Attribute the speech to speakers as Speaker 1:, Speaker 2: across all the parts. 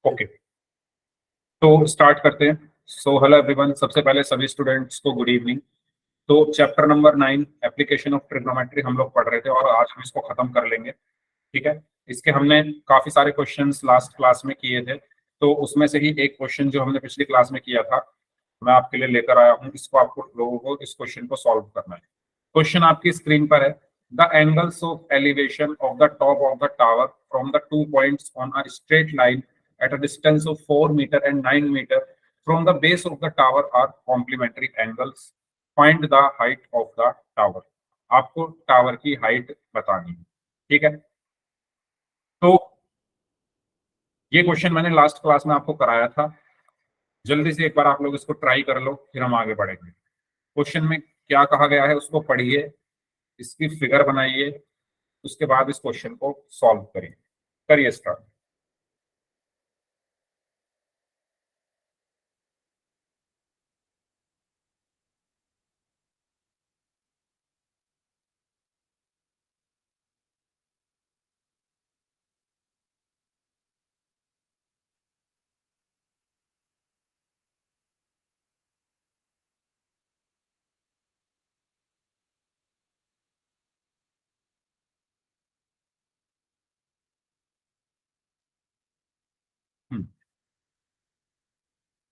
Speaker 1: Okay, तो start करते हैं। सो हेलो एवरीवन, सबसे पहले सभी स्टूडेंट्स को गुड इवनिंग। तो chapter number 9 application of trigonometry हम लोग पढ़ रहे थे और आज हम इसको खत्म कर लेंगे। ठीक है, इसके हमने काफी सारे क्वेश्चंस लास्ट क्लास में किए थे, तो उसमें से ही एक क्वेश्चन जो हमने पिछली क्लास में किया था मैं आपके लिए लेकर आया हूँ। इसको आपको लोगों को इस क्वेश्चन को सॉल्व करना है। क्वेश्चन आपकी स्क्रीन पर है। The angles of elevation of the top of the tower from the 2 points on a straight line at a distance of 4 meter and 9 meter from the base of the tower are complementary angles. Find the height of the tower. आपको tower की height बतानी है। ठीक है, तो ये question मैंने last class में आपको कराया था। जल्दी से एक बार आप लोग इसको ट्राई कर लो, फिर हम आगे बढ़ेंगे। क्वेश्चन में क्या कहा गया है उसको पढ़िए, इसकी फिगर बनाइए, उसके बाद इस क्वेश्चन को सॉल्व करिए। करिए स्टार्ट।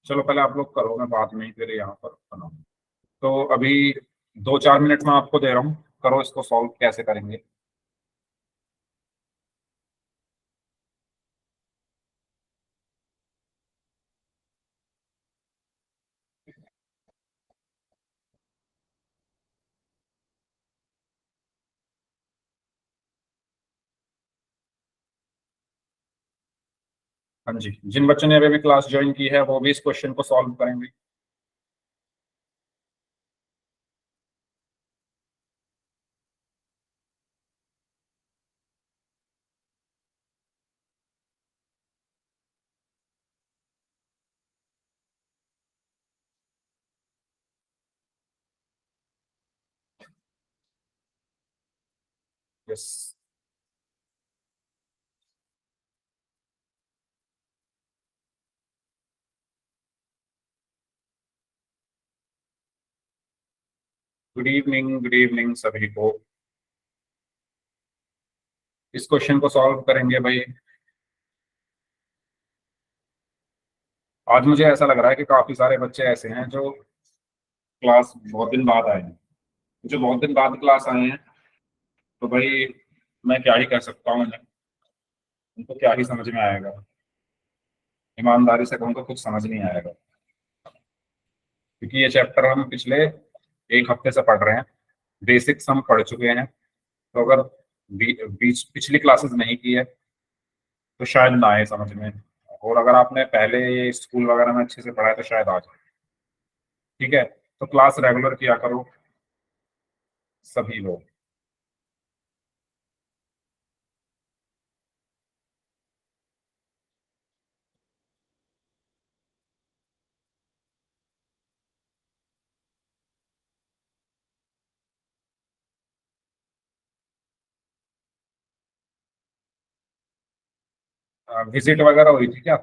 Speaker 1: चलो पहले आप लोग करो, मैं बाद में ही फिर यहाँ पर बनाऊँ। तो अभी 2-4 मिनट में आपको दे रहा हूँ, करो इसको सॉल्व कैसे करेंगे। हाँ जी, जिन बच्चों ने अभी अभी क्लास ज्वाइन की है वो भी इस क्वेश्चन को सॉल्व करेंगे। यस, गुड इवनिंग सभी को। इस क्वेश्चन को सॉल्व करेंगे भाई। आज मुझे ऐसा लग रहा है कि काफी सारे बच्चे ऐसे हैं जो क्लास बहुत दिन बाद आए हैं। जो बहुत दिन बाद क्लास आए हैं, तो भाई मैं क्या ही कर सकता हूँ उन्हें, उनको क्या ही समझ में आएगा। ईमानदारी से कहूँ तो कुछ समझ नहीं आएगा, क्योंकि ये चैप्टर हम पिछले एक हफ्ते से पढ़ रहे हैं। बेसिक्स हम पढ़ चुके हैं, तो अगर बीच पिछली क्लासेस नहीं की है तो शायद ना आए समझ में। और अगर आपने पहले ये स्कूल वगैरह में अच्छे से पढ़ा है तो शायद आ जाए। ठीक है, तो क्लास रेगुलर किया करो सभी लोग। विजिट वगैरह हुई थी क्या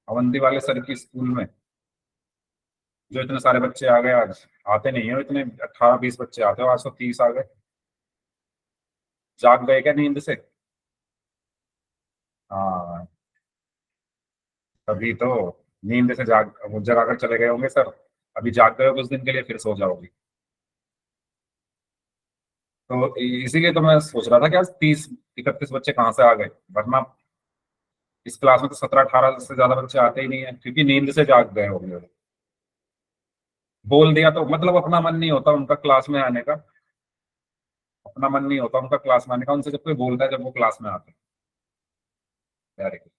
Speaker 1: अवंती वाले सर की स्कूल में? जो इतने सारे बच्चे आ गए आज, आते नहीं है इतने, 18-20 बच्चे आते हो, आज तो 30 आ गए। जाग गए क्या नींद से? हाँ, तभी तो। नींद से जाग, वो जगा कर चले गए होंगे सर। अभी जाग गए हो कुछ दिन के लिए, फिर सो जाओगे। तो इसीलिए तो मैं सोच रहा था कि आज 30-31 बच्चे कहाँ से आ गए, वरना इस क्लास में तो 17-18 से ज्यादा बच्चे आते ही नहीं है, क्योंकि नींद से जाग गए होंगे। बोल दिया तो मतलब अपना मन नहीं होता उनका क्लास में आने का। अपना मन नहीं होता उनका क्लास में आने का, उनसे जब कोई बोलता है जब वो क्लास में आते हैं। Very good.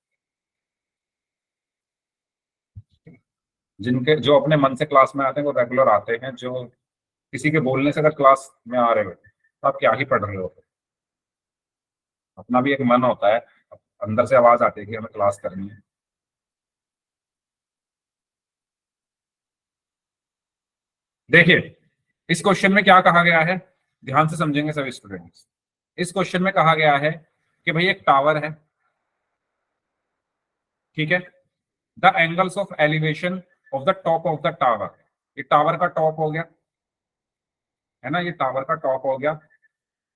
Speaker 1: जिनके जो अपने मन से क्लास में आते हैं वो रेगुलर आते हैं। जो किसी के बोलने से अगर क्लास में आ रहे हो तो आप क्या ही पढ़ रहे हो? अपना भी एक मन होता है, अंदर से आवाज आती है कि हमें क्लास करनी है। देखिए, इस क्वेश्चन में क्या कहा गया है, ध्यान से समझेंगे सभी स्टूडेंट्स। इस क्वेश्चन में कहा गया है कि भाई एक टावर है। ठीक है। The angles of elevation of the top of the tower, ये टावर का टॉप हो गया है ना, ये टावर का टॉप हो गया।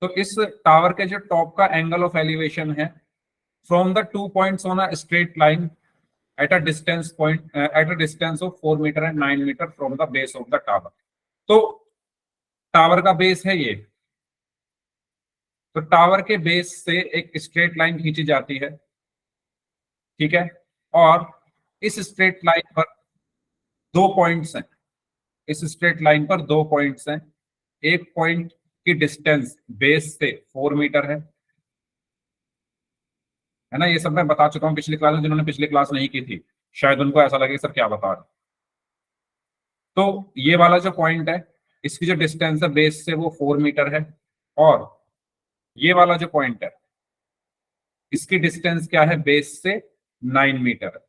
Speaker 1: तो इस टावर के जो टॉप का एंगल ऑफ एलिवेशन है from the 2 points on a straight line at a distance point at a distance of 4 metre and 9 metre from the base of the tower. तो टावर का बेस है ये, तो tower के base से एक straight line खींची जाती है, ठीक है। और इस स्ट्रेट लाइन पर दो पॉइंट्स हैं, इस स्ट्रेट लाइन पर दो पॉइंट्स हैं। एक पॉइंट की डिस्टेंस बेस से 4 मीटर है ना, ये सब मैं बता चुका हूँ पिछली क्लास में। जिन्होंने पिछली क्लास नहीं की थी शायद उनको ऐसा लगे सर क्या बता रहे। तो ये वाला जो पॉइंट है इसकी जो डिस्टेंस है बेस से वो 4 मीटर है, और ये वाला जो पॉइंट है इसकी डिस्टेंस क्या है बेस से 9 मीटर है।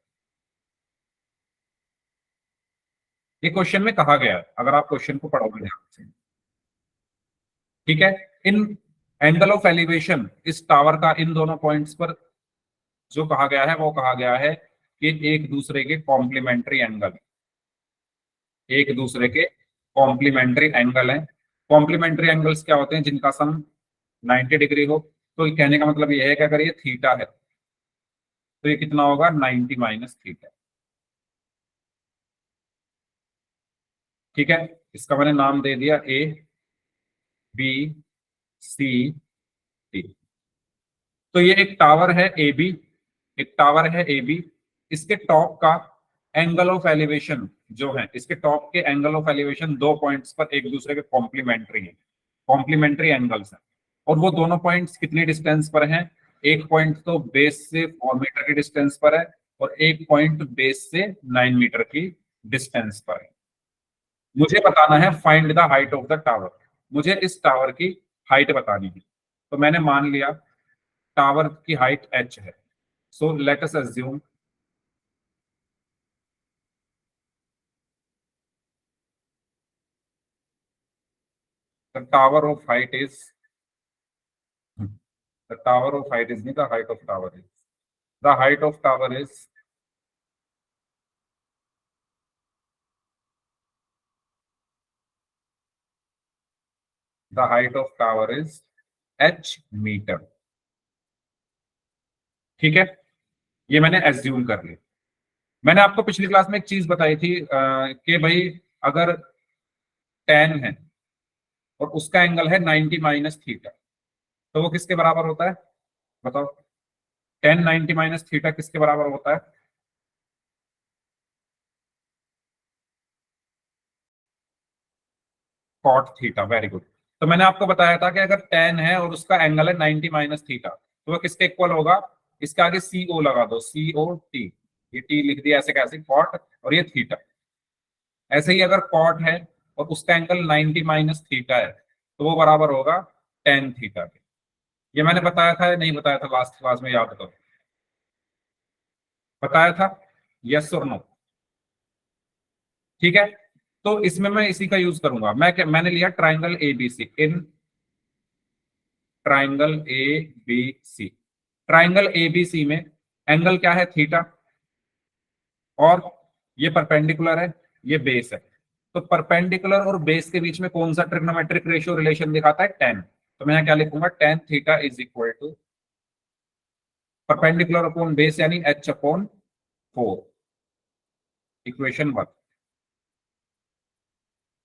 Speaker 1: ये क्वेश्चन में कहा गया है, अगर आप क्वेश्चन को पढ़ोगे ध्यान से, ठीक है। इन एंगल ऑफ एलिवेशन इस टावर का इन दोनों पॉइंट्स पर जो कहा गया है वो कहा गया है कि एक दूसरे के कॉम्प्लीमेंट्री एंगल, एक दूसरे के कॉम्प्लीमेंट्री एंगल हैं। कॉम्प्लीमेंट्री एंगल्स क्या होते हैं? जिनका सम 90 डिग्री हो। तो ये कहने का मतलब ये है कि अगर ये थीटा है तो ये कितना होगा? 90 माइनस थीटा, ठीक है। इसका मैंने नाम दे दिया ए बी सी डी। तो ये एक टावर है ए बी, एक टावर है ए बी। इसके टॉप का एंगल ऑफ एलिवेशन जो है, इसके टॉप के एंगल ऑफ एलिवेशन दो पॉइंट्स पर एक दूसरे के कॉम्प्लीमेंट्री हैं, कॉम्प्लीमेंट्री एंगल्स हैं। और वो दोनों पॉइंट्स कितनी डिस्टेंस पर हैं? एक पॉइंट तो बेस से 4 मीटर की डिस्टेंस पर है, और एक पॉइंट बेस से 9 मीटर की डिस्टेंस पर है। मुझे बताना है find the height of the tower, मुझे इस टावर की हाइट बतानी है। तो मैंने मान लिया टावर की हाइट h है। So let us assume the tower of height is, the tower of height is the height of tower is, the height of tower is the height of tower is h metre, ठीक है। ये मैंने assume कर लिया। मैंने आपको पिछली class में एक चीज बताई थी कि भाई अगर tan है और उसका एंगल है 90 माइनस थीटा, तो वो किसके बराबर होता है? बताओ, tan 90 माइनस थीटा किसके बराबर होता है? Cot theta, very good. तो मैंने आपको बताया था कि अगर tan है और उसका एंगल है 90 माइनस थीटा, तो वो किसके इक्वल होगा? इसके आगे सी ओ लगा दो, सी ओ टी, ये टी लिख दिया ऐसे कैसे, कॉट और ये थीटा। ऐसे ही अगर कॉट है और उसका एंगल 90 माइनस थीटा है तो वो बराबर होगा tan थीटा के। ये मैंने बताया था या नहीं बताया था लास्ट क्लास में? याद करो, बताया था? यस और नो? ठीक है। तो इसमें मैं इसी का यूज करूंगा। मैंने लिया triangle A B C, in triangle A B C, triangle A B C में एंगल क्या है? थीटा, और ये परपेंडिकुलर है, ये बेस है। तो परपेंडिकुलर और बेस के बीच में कौन सा ट्रिग्नोमेट्रिक रेशियो रिलेशन दिखाता है? टेन। तो मैं यहाँ क्या लिखूंगा? Tan theta is equal to perpendicular upon base यानी एच अपॉन 4, इक्वेशन 1।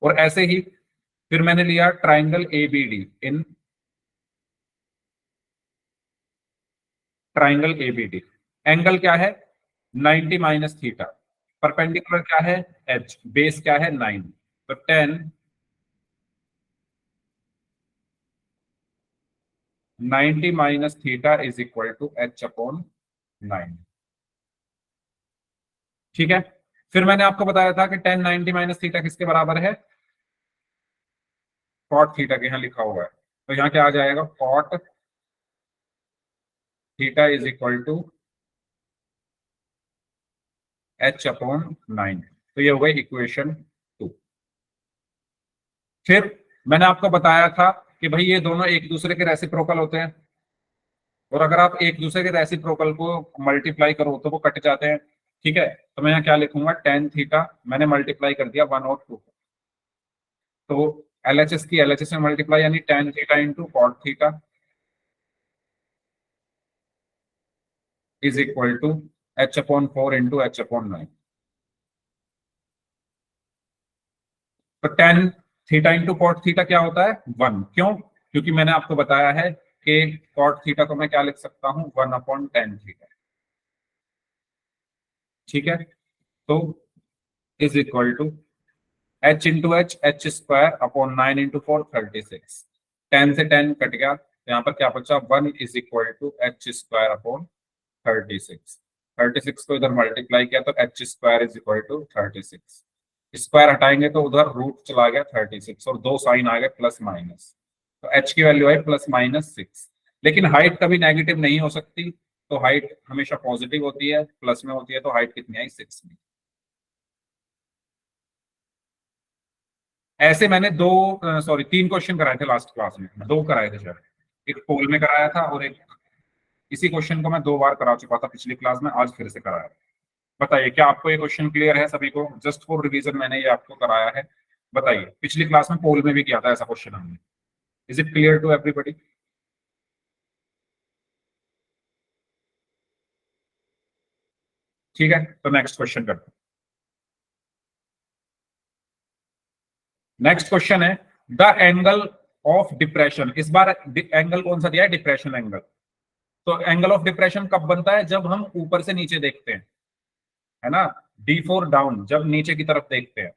Speaker 1: और ऐसे ही फिर मैंने लिया triangle A B D, in triangle A B D angle क्या है? 90 माइनस थीटा, परपेंडिकुलर क्या है? एच, बेस क्या है? 9। तो 10 90 minus theta is equal to h upon 9, ठीक है। फिर मैंने आपको बताया था कि 10 90 माइनस थीटा किसके बराबर है? कॉट थीटा के, यहाँ लिखा हुआ है। तो यहाँ क्या आ जाएगा? Cot theta is equal to h upon 9। तो ये हो गई इक्वेशन 2। फिर मैंने आपको बताया था कि भाई ये दोनों एक दूसरे के रेसिप्रोकल होते हैं, और अगर आप एक दूसरे के रेसिप्रोकल को मल्टीप्लाई करो तो वो कट जाते हैं। ठीक है, तो मैं यहाँ क्या लिखूंगा, टेन थीटा मैंने मल्टीप्लाई कर दिया वन और टू, तो एलएचएस की एलएचएस में मल्टीप्लाई, यानी tan theta into cot theta is equal to h upon four into h upon nine. तो tan theta into cot theta क्या होता है, वन। क्यों? क्योंकि मैंने आपको बताया है कि कॉट थीटा को मैं क्या लिख सकता हूँ, वन अपॉन टेन थीटा। ठीक है, तो is equal to h into h square upon nine into four 36। Tan से टेन कट गया तो यहाँ पर क्या बचा, one is equal to h square upon 36। 36 को इधर मल्टीप्लाई किया तो h square is equal to 36। Square हटाएंगे तो उधर रूट चला गया 36 और दो साइन आ गए प्लस माइनस, तो एच की वैल्यू है प्लस माइनस सिक्स। लेकिन हाइट कभी नेगेटिव नहीं हो सकती, तो हाइट हमेशा पॉजिटिव होती है, प्लस में होती है, तो हाइट कितनी आई, सिक्स में। ऐसे मैंने दो, सॉरी तीन क्वेश्चन कराए थे लास्ट क्लास में, दो कराए थे शायद, एक पोल में कराया था और एक, इसी क्वेश्चन को मैं दो बार करा चुका था पिछली क्लास में, आज फिर से कराया। बताइए क्या आपको ये क्वेश्चन क्लियर है सभी को? जस्ट फॉर रिवीजन मैंने ये आपको कराया है। बताइए, पिछली क्लास में पोल में भी किया था ऐसा क्वेश्चन हमने। Is it clear to everybody? ठीक है, तो नेक्स्ट क्वेश्चन करते हैं। नेक्स्ट क्वेश्चन है द एंगल ऑफ डिप्रेशन। इस बार एंगल कौन सा दिया है, डिप्रेशन एंगल। तो एंगल ऑफ डिप्रेशन कब बनता है, जब हम ऊपर से नीचे देखते हैं, है ना। डी फोर डाउन, जब नीचे की तरफ देखते हैं,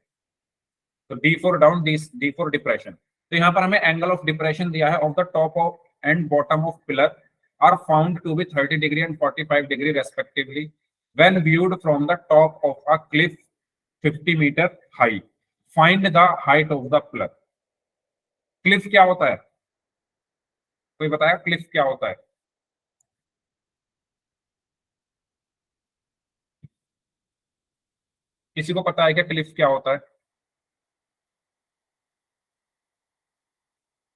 Speaker 1: तो D for down, D for depression. तो यहाँ पर हमें एंगल ऑफ डिप्रेशन दिया है of the top of and bottom of pillar are found to be 30 degree and 45 degree respectively when viewed from the top of a cliff 50 metre high. Find the height of the pillar. Cliff क्या होता है, कोई बताया Cliff क्या होता है? किसी को पता है क्या क्लिफ क्या होता है?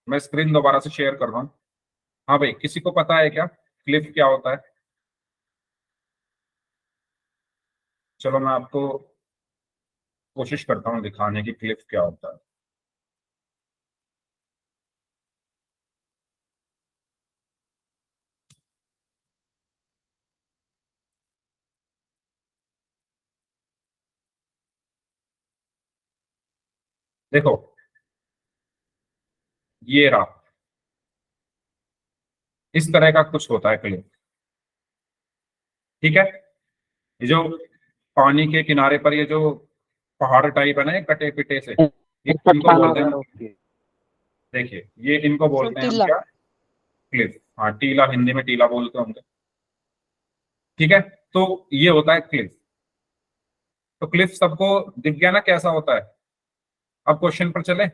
Speaker 1: मैं स्क्रीन दोबारा से शेयर कर रहा हूँ। हाँ भाई, किसी को पता है क्या क्लिफ क्या होता है? चलो मैं आपको कोशिश करता हूँ दिखाने की क्लिफ क्या होता है। देखो, ये रहा, इस तरह का कुछ होता है क्लिफ। ठीक है, ये जो पानी के किनारे पर ये जो पहाड़ टाइप है ना, ये कटे पिटे से, ये इनको
Speaker 2: चट्टान
Speaker 1: बोलते हैं
Speaker 2: वगैरह
Speaker 1: हम।
Speaker 2: होती है।
Speaker 1: देखिए, ये इनको बोलते हैं हम
Speaker 2: टीला।
Speaker 1: क्या, क्लिफ। हाँ, टीला, हिंदी में टीला बोलते होंगे। ठीक है, तो ये होता है क्लिफ। तो क्लिफ सबको दिख गया ना कैसा होता है। अब क्वेश्चन पर चले।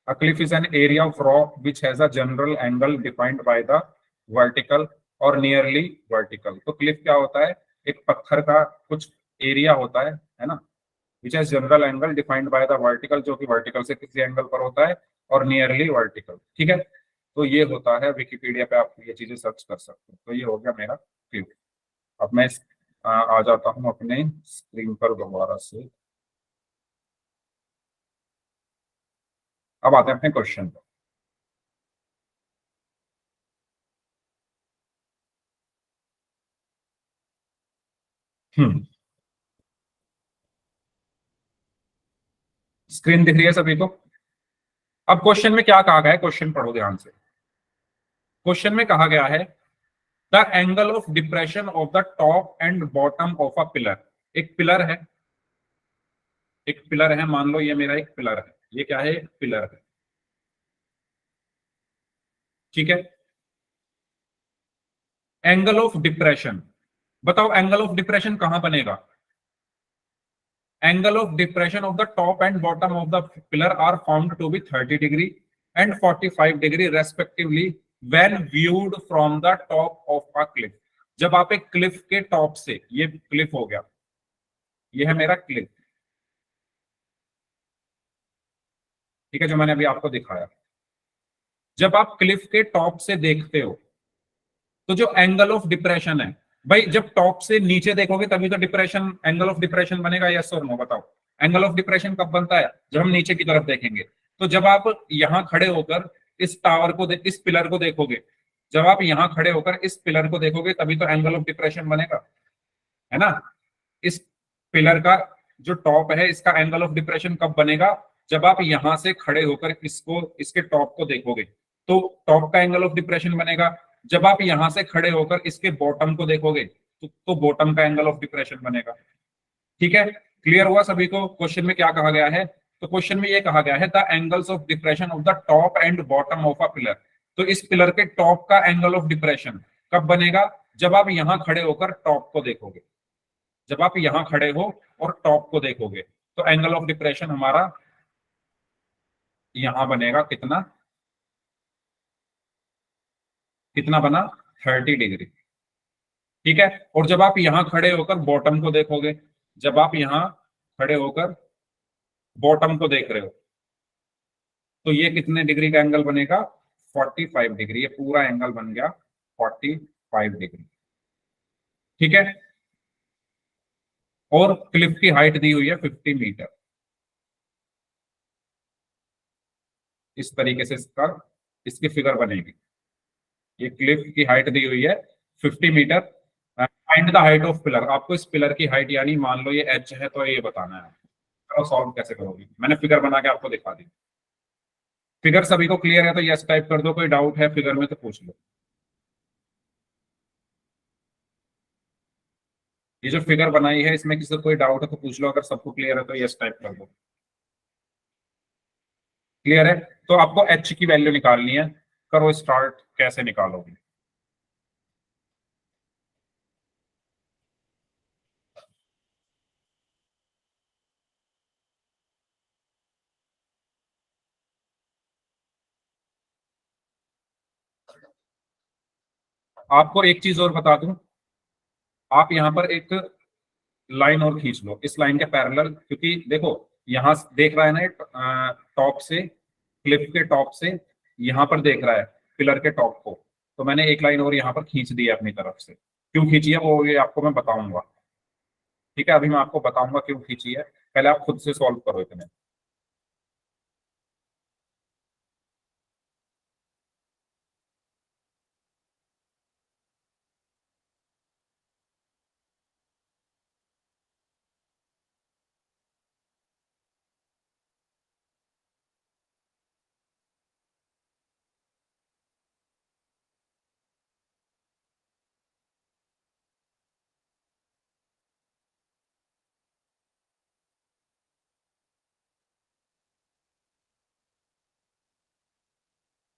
Speaker 1: A cliff is an area of rock which has a general angle defined by the vertical or nearly vertical। तो क्लिफ क्या होता है, एक पत्थर का कुछ एरिया होता है ना, which has general angle defined by the vertical, जो कि वर्टिकल से किसी एंगल पर होता है, और नियरली वर्टिकल। ठीक है, तो ये होता है, विकिपीडिया पे आप ये चीजें सर्च कर सकते हो। तो ये हो गया मेरा क्लिफ। अब मैं आ जाता हूँ अपने स्क्रीन पर दोबारा से। अब आते हैं अपने क्वेश्चन पर। स्क्रीन दिख रही है सभी को? अब क्वेश्चन में क्या कहा गया है, क्वेश्चन पढ़ो ध्यान से। क्वेश्चन में कहा गया है the angle of depression of the top and bottom of a pillar. एक पिलर है, एक पिलर है, मान लो ये मेरा एक पिलर है, ये क्या है, एक पिलर है। ठीक है, एंगल ऑफ डिप्रेशन, बताओ एंगल ऑफ डिप्रेशन कहां बनेगा। Angle of depression of the top and bottom of the pillar are found to be 30 degree and 45 degree respectively when viewed from the top of a cliff. जब आप एक Cliff के top से, ये Cliff हो गया, ये है मेरा क्लिफ। ठीक है, जो मैंने अभी आपको दिखाया, जब आप क्लिफ के टॉप से देखते हो तो जो एंगल ऑफ डिप्रेशन है, भाई जब टॉप से नीचे देखोगे तभी तो डिप्रेशन, एंगल ऑफ डिप्रेशन बनेगा, यस और नो बताओ। एंगल ऑफ डिप्रेशन कब बनता है? जब हम नीचे की तरफ देखेंगे। तो जब आप यहां खड़े होकर इस टावर को इस पिलर को देखोगे, जब आप यहां खड़े होकर इस पिलर को देखोगे तभी तो एंगल ऑफ डिप्रेशन बनेगा, है ना। इस पिलर का जो टॉप है इसका एंगल ऑफ डिप्रेशन कब बनेगा? जब आप यहां से खड़े होकर इसको, इसके टॉप को देखोगे तो टॉप का एंगल ऑफ डिप्रेशन बनेगा। जब आप यहां से खड़े होकर इसके बॉटम को देखोगे तो बॉटम का एंगल ऑफ डिप्रेशन बनेगा। ठीक है, क्लियर हुआ सभी को क्वेश्चन में क्या कहा गया है? तो क्वेश्चन में ये कहा गया है the angles of depression of the top and bottom of a pillar. तो इस पिलर के टॉप का एंगल ऑफ डिप्रेशन कब बनेगा? जब आप यहां खड़े होकर टॉप को देखोगे, जब आप यहां खड़े हो और टॉप को देखोगे तो एंगल ऑफ डिप्रेशन हमारा यहां बनेगा कितना, कितना बना? 30 डिग्री। ठीक है, और जब आप यहां खड़े होकर बॉटम को देखोगे, जब आप यहां खड़े होकर बॉटम को देख रहे हो तो ये कितने डिग्री का एंगल बनेगा? 45 डिग्री। ये पूरा एंगल बन गया 45 डिग्री। ठीक है, और क्लिफ की हाइट दी हुई है 50 मीटर। इस तरीके से इसका, इसकी फिगर बनेगी। ये क्लिफ की हाइट दी हुई है 50 metre. Find the height of pillar. आपको इस पिलर की हाइट, यानी मान लो ये एच है तो ये बताना है। तो सॉल्व कैसे करोगे? मैंने फिगर बना के आपको दिखा दी। फिगर सभी को क्लियर है तो यस टाइप कर दो, कोई डाउट है फिगर में तो पूछ लो। ये जो फिगर बनाई है इसमें किसी को कोई डाउट है तो पूछ लो, अगर सबको क्लियर है तो यस टाइप कर दो। क्लियर है? तो आपको एच की वैल्यू निकालनी है। करो स्टार्ट, कैसे निकालोगे? आपको एक चीज और बता दूं, आप यहां पर एक लाइन और खींच लो इस लाइन के पैरेलल, क्योंकि देखो यहां देख रहा है ना टॉप से, क्लिफ के टॉप से यहां पर देख रहा है पिलर के टॉप को। तो मैंने एक लाइन और यहां पर खींच दी है अपनी तरफ से। क्यों खींची है वो ये आपको मैं बताऊंगा। ठीक है, अभी मैं आपको बताऊंगा क्यों खींची है, पहले आप खुद से सॉल्व करो इतने।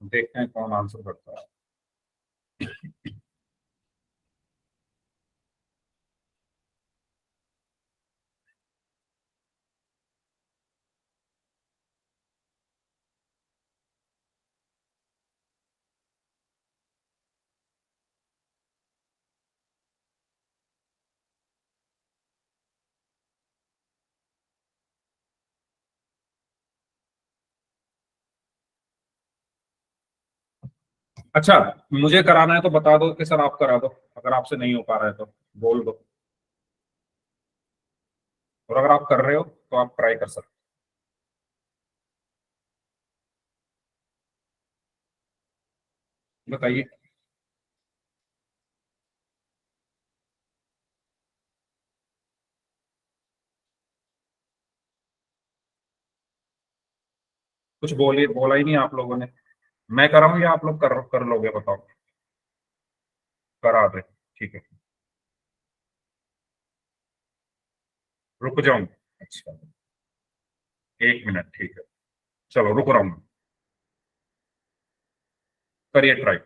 Speaker 1: देखते हैं कौन आंसर करता है। अच्छा, मुझे कराना है तो बता दो कि सर आप करा दो, अगर आपसे नहीं हो पा रहा है तो बोल दो। और अगर आप कर रहे हो तो आप ट्राई कर सकते हो। बताइए। कुछ बोलिए, बोला ही नहीं आप लोगों ने। मैं कराऊं या आप लोग कर लोगे बताओ? करा दे, ठीक है। रुक जाऊं? अच्छा, 1 मिनट, ठीक है। चलो रुक रहा हूँ। करिए ट्राई।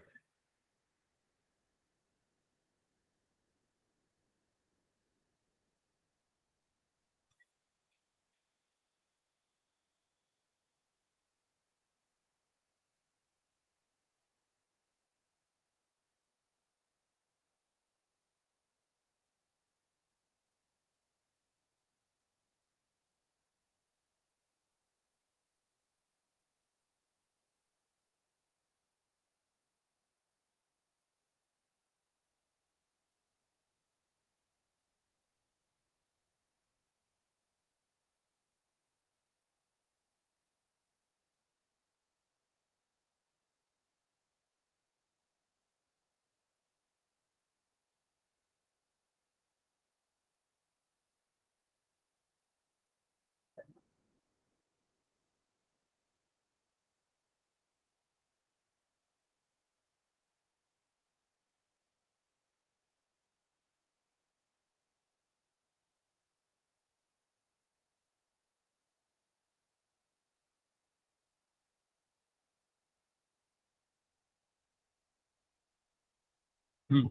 Speaker 1: हम्म।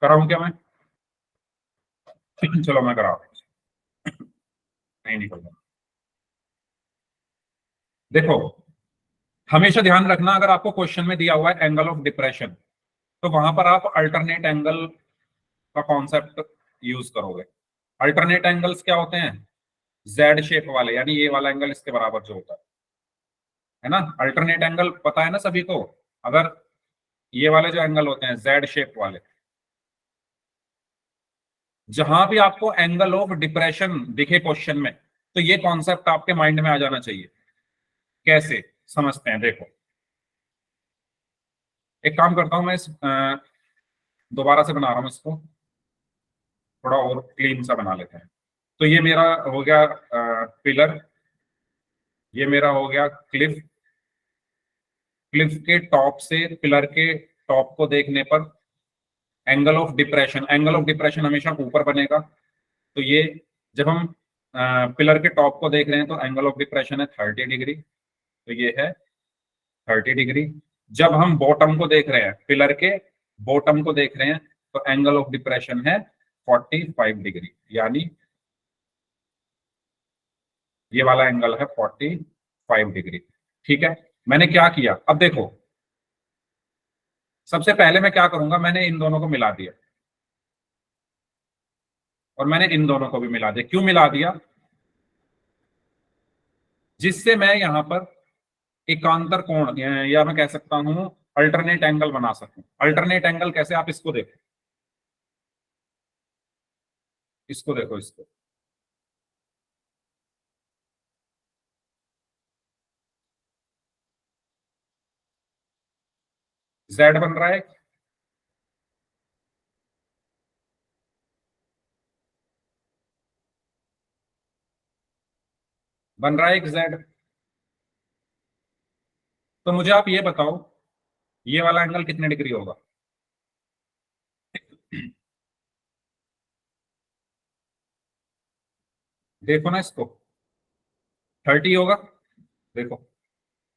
Speaker 1: कराऊं क्या मैं? चलो मैं करा रहा हूं। नहीं निकल रहा। देखो, हमेशा ध्यान रखना, अगर आपको क्वेश्चन में दिया हुआ है एंगल ऑफ डिप्रेशन, तो वहां पर आप अल्टरनेट एंगल का कॉन्सेप्ट यूज करोगे। अल्टरनेट एंगल्स क्या होते हैं? जेड शेप वाले, यानी ये वाला एंगल इसके बराबर जो होता है ना। अल्टरनेट एंगल पता है ना सभी को। अगर ये वाले जो एंगल होते हैं जेड शेप वाले, जहां भी आपको एंगल ऑफ डिप्रेशन दिखे क्वेश्चन में, तो ये कॉन्सेप्ट आपके माइंड में आ जाना चाहिए। कैसे समझते हैं, देखो। एक काम करता हूं मैं, दोबारा से बना रहा हूं इसको, थोड़ा और क्लीन सा बना लेते हैं। तो ये मेरा हो गया पिलर, ये मेरा हो गया क्लिफ। क्लिफ के टॉप से पिलर के टॉप को देखने पर angle of depression, angle of depression हमेशा ऊपर बनेगा। तो ये, जब हम पिलर के टॉप को देख रहे हैं तो एंगल ऑफ डिप्रेशन है 30 डिग्री, तो ये है 30 डिग्री। जब हम बॉटम को देख रहे हैं, पिलर के बॉटम को देख रहे हैं, तो एंगल ऑफ डिप्रेशन है 45 डिग्री, यानी ये वाला एंगल है 45 डिग्री। ठीक है, मैंने क्या किया, अब देखो। सबसे पहले मैं क्या करूंगा, मैंने इन दोनों को मिला दिया, और मैंने इन दोनों को भी मिला दिया। क्यों मिला दिया? जिससे मैं यहां पर एकांतर कोण, या मैं कह सकता हूं अल्टरनेट एंगल बना सकूं। अल्टरनेट एंगल कैसे, आप इसको देखो, इसको देखो, इसको। जेड बन रहा है, बन रहा है एक जेड। तो मुझे आप ये बताओ, ये वाला एंगल कितने डिग्री होगा? देखो ना इसको, 30 होगा। देखो,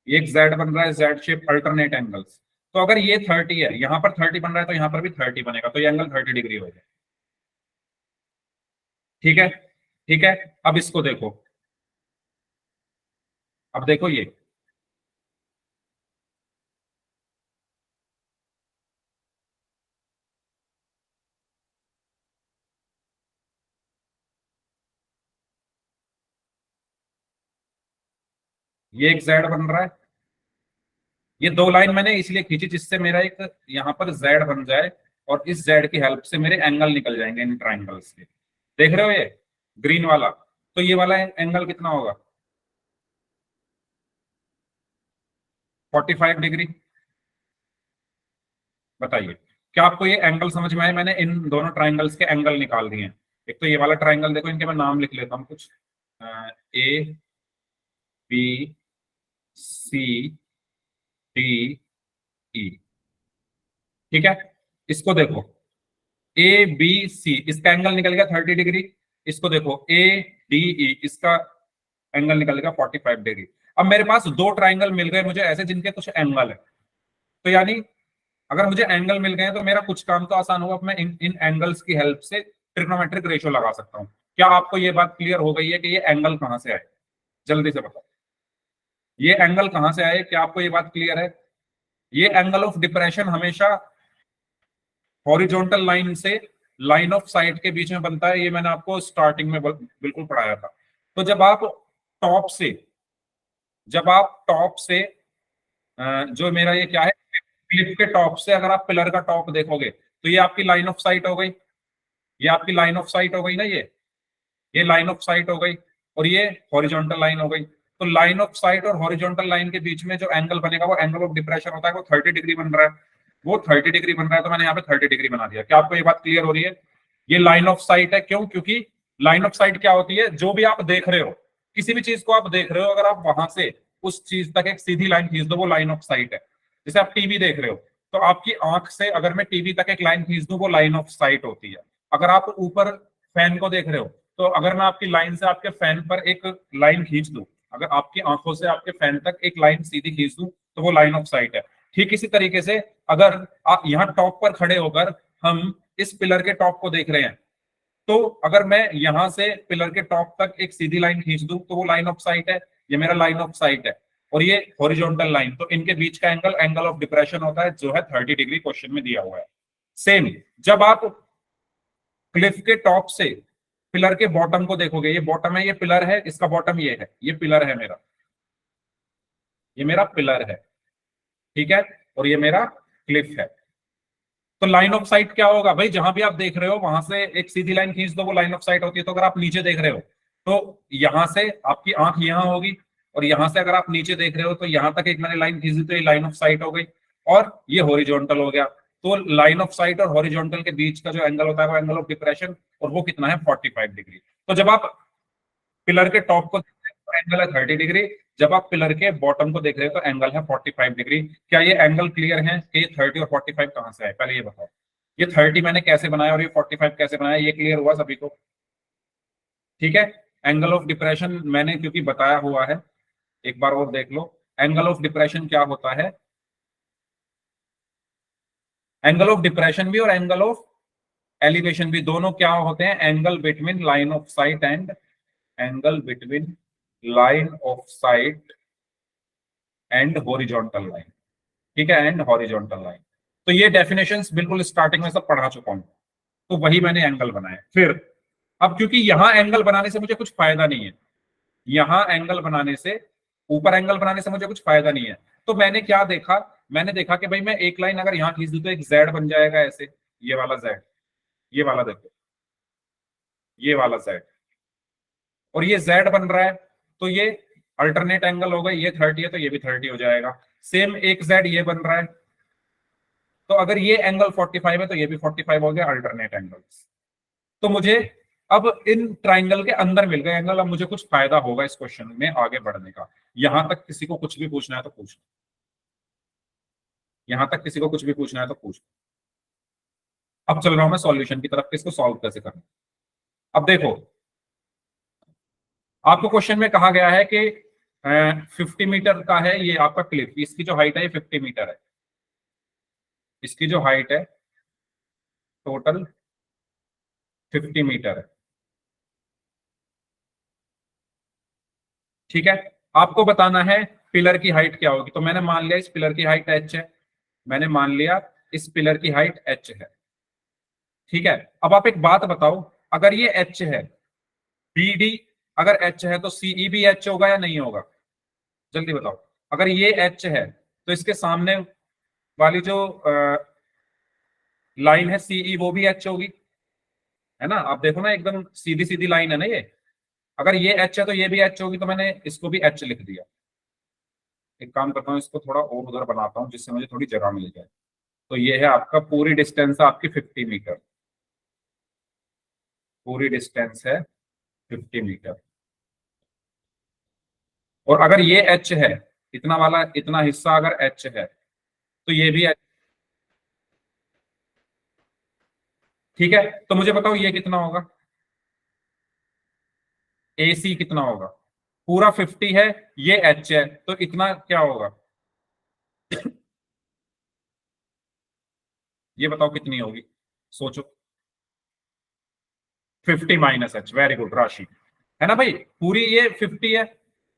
Speaker 1: ये एक जेड बन रहा है, जेड शेप अल्टरनेट एंगल्स। तो अगर ये 30 है, यहां पर 30 बन रहा है, तो यहां पर भी 30 बनेगा, तो ये एंगल 30 डिग्री हो जाए। ठीक है, ठीक है। अब इसको देखो, अब देखो ये एक जेड बन रहा है। ये दो लाइन मैंने इसलिए खींची जिससे मेरा एक यहाँ पर जेड बन जाए, और इस जेड की हेल्प से मेरे एंगल निकल जाएंगे इन ट्राइंगल्स के। देख रहे हो ये ग्रीन वाला? तो ये वाला एंगल कितना होगा? 45 डिग्री। बताइए, क्या आपको ये एंगल समझ में आए? मैंने इन दोनों ट्राइंगल्स के एंगल निकाल दिए हैं। एक तो ये वाला ट्राइंगल देखो, इनके मैं नाम लिख लेता हूँ कुछ, ए, बी, सी, डी, ई। ठीक है, इसको देखो, ए बी सी, इसका एंगल निकल गया 30 डिग्री। इसको देखो, ए डी ई, इसका एंगल निकल गया 45 डिग्री। अब मेरे पास दो ट्राइंगल मिल गए मुझे ऐसे, जिनके कुछ एंगल है। तो यानी अगर मुझे एंगल मिल गए हैं, तो मेरा कुछ काम तो आसान होगा। अब मैं इन इन एंगल्स की हेल्प से ट्रिग्नोमेट्रिक रेशियो लगा सकता हूँ। क्या आपको ये बात क्लियर हो गई है कि ये एंगल कहां से आए? जल्दी से बताओ, ये एंगल कहां से आए? क्या आपको ये बात क्लियर है? ये एंगल ऑफ डिप्रेशन हमेशा हॉरिजॉन्टल लाइन से लाइन ऑफ साइट के बीच में बनता है। ये मैंने आपको स्टार्टिंग में बिल्कुल पढ़ाया था। तो टॉप से जब आप टॉप से जो मेरा ये क्या है, क्लिफ के टॉप से अगर आप पिलर का टॉप देखोगे, तो ये आपकी लाइन ऑफ साइट हो गई। ये आपकी लाइन ऑफ साइट हो गई ना, ये लाइन ऑफ साइट हो गई, और ये हॉरिजॉन्टल लाइन हो गई। तो लाइन ऑफ साइट और हॉरिजॉन्टल लाइन के बीच में जो एंगल बनेगा, वो एंगल ऑफ डिप्रेशन होता है। वो 30 डिग्री बन रहा है, वो 30 डिग्री बन रहा है, तो मैंने यहाँ पे 30 डिग्री बना दिया। क्या आपको ये बात क्लियर हो रही है? ये लाइन ऑफ साइट है। क्यों? क्योंकि लाइन ऑफ साइट क्या होती है? जो भी आप देख रहे हो, किसी भी चीज को आप देख रहे हो, अगर आप वहां से उस चीज तक एक सीधी लाइन खींच दो, वो लाइन ऑफ साइट है। जैसे आप टीवी देख रहे हो, तो आपकी आंख से अगर मैं टीवी तक एक लाइन खींच दूं, वो लाइन ऑफ साइट होती है। अगर आप ऊपर फैन को देख रहे हो, तो अगर मैं आपकी लाइन से आपके फैन पर एक लाइन खींच दूं, अगर आपकी आंखों से आपके फैन तक एक लाइन सीधी खींच दूं, तो वो लाइन ऑफ साइट है। ठीक इसी तरीके से अगर आप यहाँ टॉप पर खड़े होकर हम इस पिलर के टॉप को देख रहे हैं, तो अगर मैं यहां से पिलर के टॉप तक एक सीधी लाइन खींच दूं, तो वो लाइन ऑफ साइट है, ये मेरा लाइन ऑफ साइट है। और ये हॉरिजॉन्टल लाइन, तो इनके बीच का एंगल एंगल ऑफ डिप्रेशन होता है, जो है 30 डिग्री, क्वेश्चन में दिया हुआ है। सेम जब आप क्लिफ के टॉप से पिलर के बॉटम को देखोगे, ये बॉटम है, ये पिलर है, इसका बॉटम ये है, ये पिलर है मेरा, ये मेरा पिलर है, ठीक है, और ये मेरा क्लिफ है। तो लाइन ऑफ साइट क्या होगा भाई, जहां भी आप देख रहे हो वहां से एक सीधी लाइन खींच दो, वो लाइन ऑफ साइट होती है। तो अगर आप नीचे देख रहे हो, तो यहां से आपकी आंख यहां होगी, और यहां से अगर आप नीचे देख रहे हो, तो यहां तक एक मैंने लाइन खींच दी, तो ये लाइन ऑफ साइट हो गई, और ये हॉरिजॉन्टल हो गया। तो लाइन ऑफ साइट और हॉरिजॉन्टल के बीच का जो एंगल होता है वो एंगल ऑफ डिप्रेशन, और वो कितना है, 45 डिग्री। तो जब आप पिलर के टॉप को देख रहे हो तो एंगल है 30 डिग्री, जब आप पिलर के बॉटम को देख रहे हो तो एंगल है 45 डिग्री। क्या ये एंगल क्लियर है कि ये 30 और 45 कहां से आए, पहले ये बताओ। ये 30 मैंने कैसे बनाया और ये 45 कैसे बनाया, ये क्लियर हुआ सभी को? ठीक है, एंगल ऑफ डिप्रेशन मैंने क्योंकि बताया हुआ है, एक बार और देख लो। एंगल ऑफ डिप्रेशन क्या होता है, एंगल ऑफ डिप्रेशन भी और एंगल ऑफ एलिवेशन भी, दोनों क्या होते हैं, angle between line of site and angle between line of site and horizontal line. ठीक है, एंड हॉरिजॉन्टल लाइन। तो ये डेफिनेशंस बिल्कुल स्टार्टिंग में सब पढ़ा चुका हूं, तो वही मैंने एंगल बनाया। फिर अब क्योंकि यहां एंगल बनाने से मुझे कुछ फायदा नहीं है, यहां एंगल बनाने से, ऊपर एंगल बनाने से मुझे कुछ फायदा नहीं है, तो मैंने क्या देखा, मैंने देखा कि भाई मैं एक लाइन अगर यहां खींच दूं तो एक जेड बन जाएगा ऐसे, ये वाला जेड, ये वाला देखो, ये वाला जेड, और ये जेड बन रहा है, तो ये अल्टरनेट एंगल होगा, ये 30 है तो ये भी 30 हो जाएगा। सेम एक जेड ये बन रहा है, तो अगर ये एंगल 45 है तो ये भी 45 हो गया, अल्टरनेट एंगल्स। तो मुझे अब इन ट्राइंगल के अंदर मिल गए एंगल, अब मुझे कुछ फायदा होगा इस क्वेश्चन में आगे बढ़ने का। यहां तक किसी को कुछ भी पूछना है तो पूछ, यहां तक किसी को कुछ भी पूछना है तो पूछ। अब चल रहा हूं मैं सॉल्यूशन की तरफ, इसको सॉल्व कैसे करना। अब देखो, आपको क्वेश्चन में कहा गया है कि 50 मीटर का है ये आपका क्लिफ, इसकी जो हाइट है ये 50 मीटर है, इसकी जो हाइट है टोटल 50 मीटर है। ठीक है, आपको बताना है पिलर की हाइट क्या होगी। तो मैंने मान लिया इस पिलर की हाइट h है, मैंने मान लिया इस पिलर की हाइट h है। ठीक है, अब आप एक बात बताओ, अगर ये h है, BD अगर h है, तो CE भी h होगा या नहीं होगा, जल्दी बताओ। अगर ये h है तो इसके सामने वाली जो लाइन है CE वो भी h होगी, है ना? आप देखो ना, एकदम सीधी सीधी लाइन है ना ये। अगर ये h है तो ये भी h होगी, तो मैंने इसको भी h लिख दिया। एक काम करता हूँ, इसको थोड़ा और उधर बनाता हूँ जिससे मुझे थोड़ी जगह मिल जाए। तो ये है आपका, पूरी डिस्टेंस है आपकी 50 मीटर, पूरी डिस्टेंस है 50 मीटर। और अगर ये h है, इतना वाला इतना हिस्सा अगर h है, तो ये भी h। ठीक है, तो मुझे बताओ ये कितना होगा, AC कितना होगा? पूरा 50 है, ये h है, तो इतना क्या होगा, ये बताओ कितनी होगी, सोचो। 50 माइनस h, वेरी गुड राशि, है ना भाई? पूरी ये 50 है,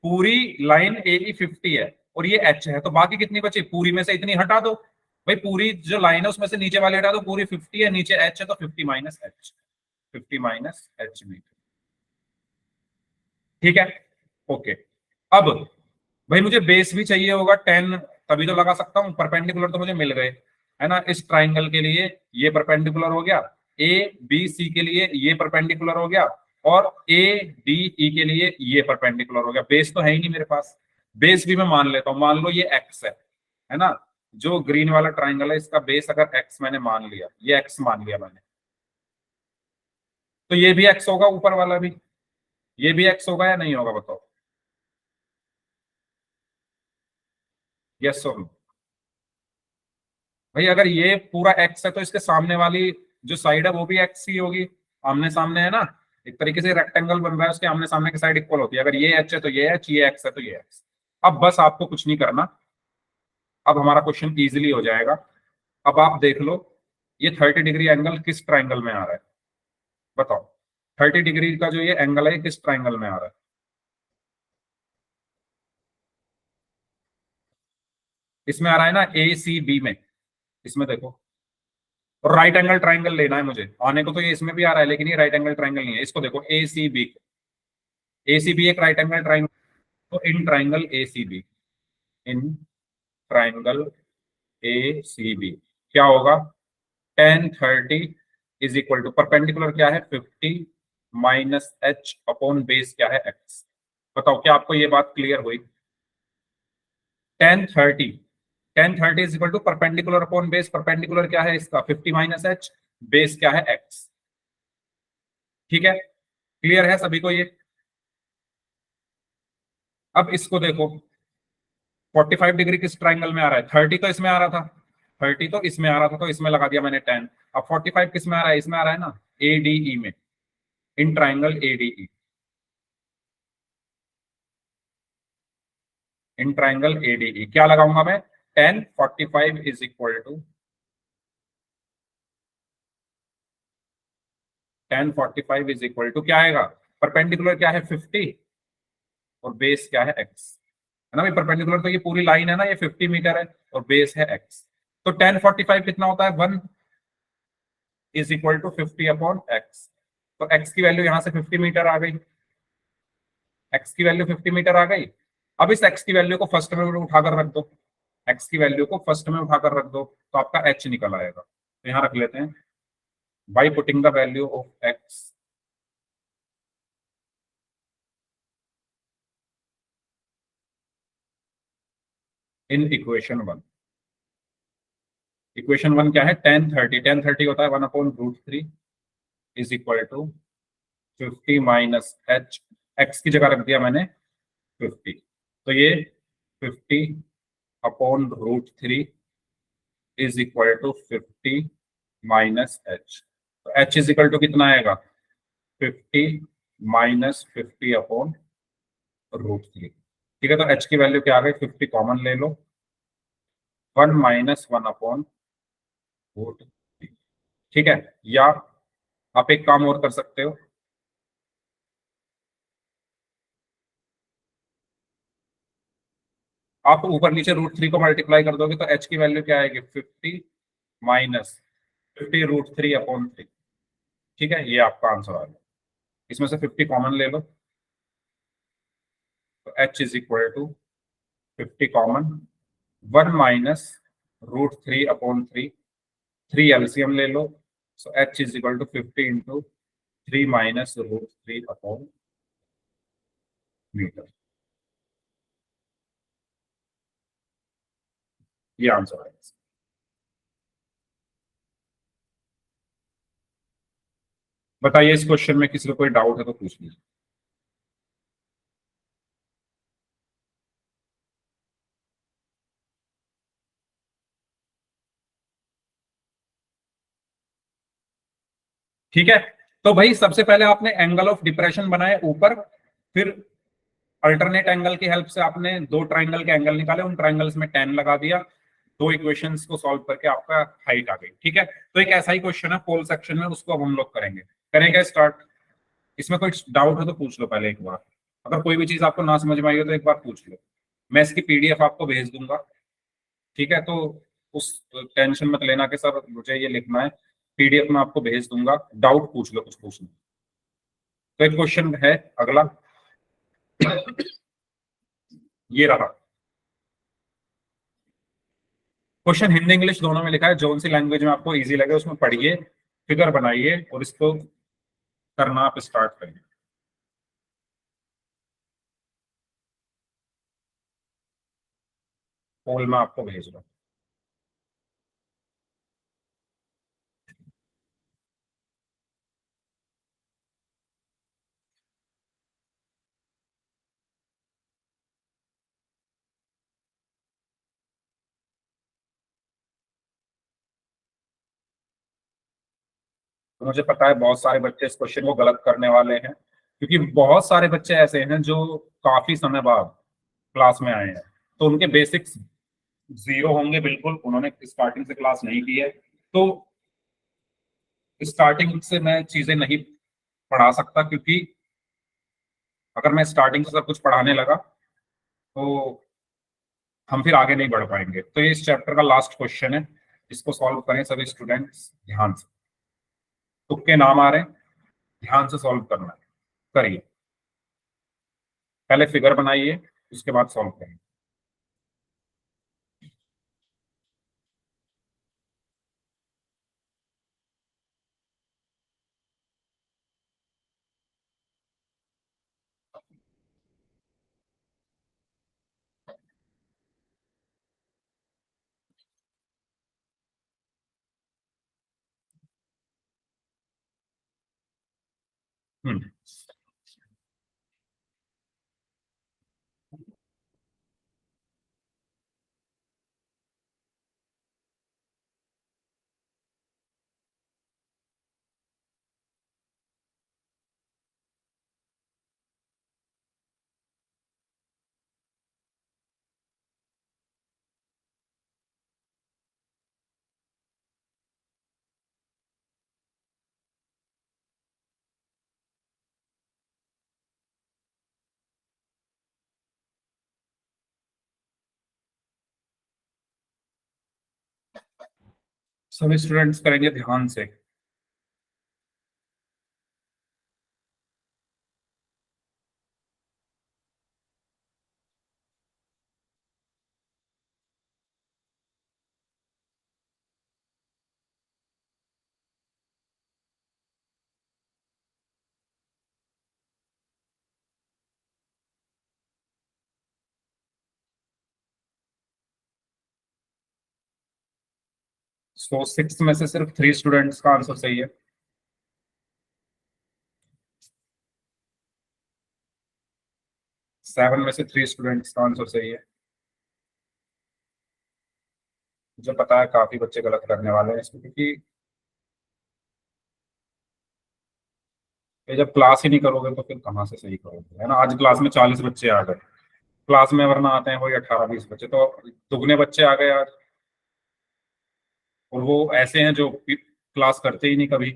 Speaker 1: पूरी लाइन AE 50 है, और ये h है, तो बाकी कितनी बची, पूरी में से इतनी हटा दो। भाई पूरी जो लाइन है उसमें से नीचे वाले हटा दो, पूरी 50 है, नीचे h है, तो 50 minus h, 50 minus h metre. ठीक है, ओके। अब भाई मुझे बेस भी चाहिए होगा 10, तभी तो लगा सकता हूँ। परपेंडिकुलर तो मुझे मिल गए, है ना? इस ट्राइंगल के लिए ये परपेंडिकुलर हो गया, ABC के लिए ये परपेंडिकुलर हो गया, और ADE के लिए ये परपेंडिकुलर हो गया। बेस तो है ही नहीं मेरे पास, बेस भी मैं मान लेता हूँ, मान लो ये x है ना? जो ग्रीन वाला ट्राइंगल है इसका बेस अगर x मैंने मान लिया, ये x मान लिया मैंने, तो ये भी x होगा, ऊपर वाला भी, ये भी x होगा या नहीं होगा, बताओ। यस और नो? भाई अगर ये पूरा x है तो इसके सामने वाली जो साइड है वो भी x ही होगी। आमने सामने है ना, एक तरीके से रेक्टेंगल बन रहा है, उसके आमने सामने की साइड इक्वल होती है। अगर ये एच है तो ये एच, ये एक्स है तो ये एक्स। अब बस आपको कुछ नहीं करना, अब हमारा क्वेश्चन इजीली हो जाएगा। अब आप देख लो, ये 30 डिग्री एंगल किस ट्राइंगल में आ रहा है, बताओ। 30 डिग्री का जो ये एंगल है ये किस ट्राइंगल में आ रहा है? इसमें आ रहा है ना, ए सी बी में। इसमें देखो, और राइट एंगल ट्राइंगल लेना है मुझे। आने को तो ये इसमें भी आ रहा है, लेकिन ये राइट एंगल ट्राइंगल नहीं है। इसको देखो, A C B, A C B एक राइट एंगल ट्राइंगल। तो in triangle A C B, in triangle A C B क्या होगा? Tan thirty is equal to, perpendicular क्या है 50 माइनस एच अपॉन बेस क्या है एक्स। बताओ, क्या आपको ये बात क्लियर हुई? Tan thirty, tan thirty is equal to perpendicular upon base. Perpendicular क्या है इसका? 50 माइनस एच, बेस क्या है एक्स। ठीक है, क्लियर है सभी को ये? अब इसको देखो, 45 डिग्री किस ट्राइंगल में आ रहा है? 30 तो इसमें आ रहा था, 30 तो इसमें आ रहा था, तो इसमें लगा दिया मैंने 10। अब 45 किस में आ रहा है? इसमें आ रहा है ना, एडीई में, in triangle ADE, in triangle ADE क्या लगाऊंगा मैं? 10 45 is equal to, 10 45 is equal to क्या आएगा? परपेंडिकुलर क्या है 50, और बेस क्या है एक्स, है ना भाई। परपेंडिकुलर तो ये पूरी लाइन है ना, ये 50 मीटर है, और बेस है एक्स। तो 10 45 कितना होता है? 1 is equal to 50 upon x. तो एक्स की वैल्यू यहां से 50 मीटर आ गई, एक्स की वैल्यू 50 मीटर आ गई। अब इस एक्स की वैल्यू को फर्स्ट में उठाकर रख दो, एक्स की वैल्यू को फर्स्ट में उठाकर रख दो, तो आपका एच निकल आएगा। तो यहां रख लेते हैं, by putting the value of x in equation one. Equation one क्या है? 10 30, 10 30 होता है 1/√3 is equal to 50 minus h. X की जगह रख दिया मैंने 50, तो ये 50/√3 is equal to 50 minus h. तो एच इज इक्वल टू कितना आएगा? 50 - 50 अपॉन √3। ठीक है, तो एच की वैल्यू क्या आ गई? 50 कॉमन ले लो, 1 - 1/√3। ठीक है, या आप एक काम और कर सकते हो, आप ऊपर नीचे √3 को मल्टीप्लाई कर दोगे तो एच की वैल्यू क्या आएगी? 50 - 50√3/3। ठीक है, ये आपका आंसर आ गया। इसमें से 50 कॉमन ले लो, तो h is equal to 50 common, 1 - √3/3, 3 LCM ले लो। So h is equal to 50 × 3 - √3/मीटर। ये आंसर है। बताइए, इस क्वेश्चन में किसी को कोई डाउट है तो पूछ लीजिए। ठीक है, तो भाई सबसे पहले आपने एंगल ऑफ डिप्रेशन बनाए ऊपर, फिर अल्टरनेट एंगल की हेल्प से आपने दो ट्राइंगल के एंगल निकाले, उन ट्राइंगल्स में 10 लगा दिया, दो इक्वेशंस को सॉल्व करके आपका हाइट आ गई। ठीक है, तो एक ऐसा ही क्वेश्चन है पोल सेक्शन में, उसको अब हम लोग करेंगे। करेंगे स्टार्ट। इसमें कोई डाउट है तो पूछ लो पहले एक बार, अगर कोई भी चीज आपको ना समझ में आई हो तो एक बार पूछ लो। मैं इसकी पीडीएफ आपको भेज दूंगा। ठीक है, तो उस टेंशन मत लेना कि सर मुझे ये लिखना है, पीडीएफ में आपको भेज दूंगा, डाउट पूछ लो, कुछ पूछना। तो एक क्वेश्चन है अगला, ये रहा क्वेश्चन। हिंदी इंग्लिश दोनों में लिखा है, जो सी लैंग्वेज में आपको इजी लगे उसमें पढ़िए, फिगर बनाइए और इसको करना आप स्टार्ट करिए। पोल में आपको भेज रहा हूं। मुझे पता है बहुत सारे बच्चे इस क्वेश्चन को गलत करने वाले हैं, क्योंकि बहुत सारे बच्चे ऐसे हैं जो काफी समय बाद क्लास में आए हैं, तो उनके बेसिक्स जीरो होंगे बिल्कुल, उन्होंने स्टार्टिंग से क्लास नहीं की है। तो स्टार्टिंग से मैं चीजें नहीं पढ़ा सकता, क्योंकि अगर मैं स्टार्टिंग से सब कुछ पढ़ाने लगा तो हम फिर आगे नहीं बढ़ पाएंगे। तो ये इस चैप्टर का लास्ट क्वेश्चन है, इसको सॉल्व करें सभी स्टूडेंट्स ध्यान से। तुक्के नाम आ रहे हैं, ध्यान से सॉल्व करना है। करिए, पहले फिगर बनाइए, उसके बाद सॉल्व करेंगे। हम्म। सभी स्टूडेंट्स करेंगे ध्यान से। सो 6 में से सिर्फ 3 स्टूडेंट्स का आंसर सही है। 7 में से 3 स्टूडेंट्स का आंसर सही है। मुझे पता है काफी बच्चे गलत करने वाले हैं इसको, क्योंकि ये जब क्लास ही नहीं करोगे तो फिर कहाँ से सही करोगे, है ना। आज क्लास में 40 बच्चे आ गए, क्लास में वरना आते हैं वही 18-20 बच्चे, तो दुगने बच्चे आ गए आज। और वो ऐसे हैं जो क्लास करते ही नहीं कभी।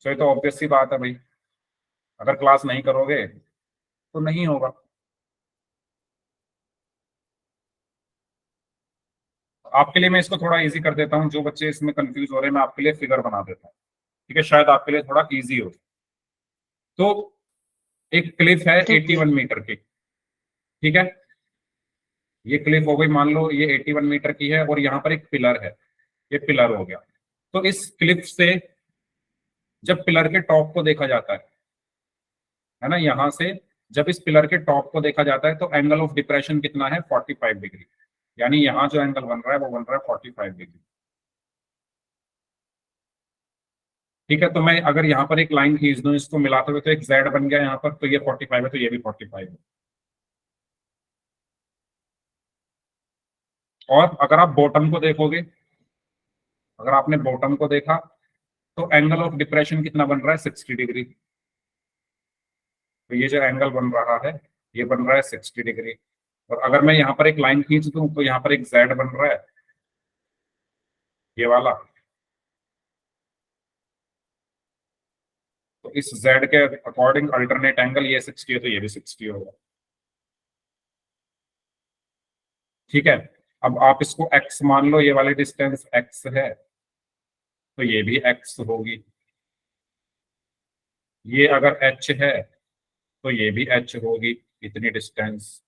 Speaker 1: तो ये तो ऑब्वियस सी बात है भाई, अगर क्लास नहीं करोगे तो नहीं होगा। आपके लिए मैं इसको थोड़ा इजी कर देता हूँ, जो बच्चे इसमें कंफ्यूज हो रहे हैं मैं आपके लिए फिगर बना देता हूँ, ठीक है, शायद आपके लिए थोड़ा इजी हो। तो एक क्लिफ है
Speaker 2: ठीक है।
Speaker 1: 81 मीटर की, ठीक है। ये क्लिफ हो गई, मान लो ये 81 मीटर की है, और यहाँ पर एक पिलर है, ये पिलर हो गया। तो इस क्लिफ से जब पिलर के टॉप को देखा जाता है ना, यहाँ से जब इस पिलर के टॉप को देखा जाता है, तो एंगल ऑफ डिप्रेशन कितना है, 45 डिग्री। यानी यहाँ जो एंगल बन रहा है वो बन रहा है 45 डिग्री, ठीक है। तो मैं अगर यहाँ पर एक लाइन खींच दूं इसको मिलाते हुए, तो एक जेड बन गया यहाँ पर, तो ये 45 है, तो ये भी 45 है। और अगर आप बॉटम को देखोगे, अगर आपने बॉटम को देखा, तो एंगल ऑफ डिप्रेशन कितना बन रहा है, 60 डिग्री। तो ये जो एंगल बन रहा है ये बन रहा है 60 डिग्री। और अगर मैं यहाँ पर एक लाइन खींच दूं तो यहाँ पर एक जेड बन रहा है, ये वाला। तो इस जेड के अकॉर्डिंग अल्टरनेट एंगल ये 60 है, तो ये भी 60 होगा, ठीक है। अब आप इसको x मान लो, ये वाली डिस्टेंस x है, तो ये भी x होगी। ये अगर h है तो ये भी h होगी, इतनी डिस्टेंस।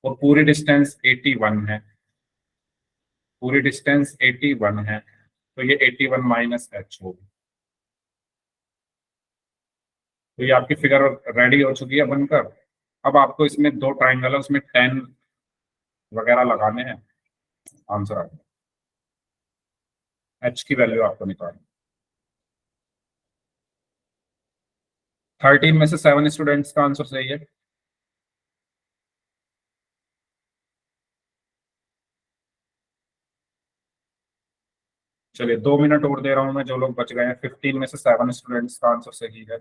Speaker 1: और पूरी डिस्टेंस 81 है, पूरी डिस्टेंस 81 है, तो ये 81 माइनस h होगी। तो ये आपकी फिगर रेडी हो चुकी है बनकर। अब आपको इसमें दो ट्राइंगल है, उसमें 10 वगैरह लगाने हैं, आंसर आ गया। h की वैल्यू आपको निकालनी। 13 में से 7 स्टूडेंट्स का आंसर सही है। चलिए 2 मिनट और दे रहा हूं मैं, जो लोग बच गए हैं 15 में से 7 स्टूडेंट्स का आंसर सही है।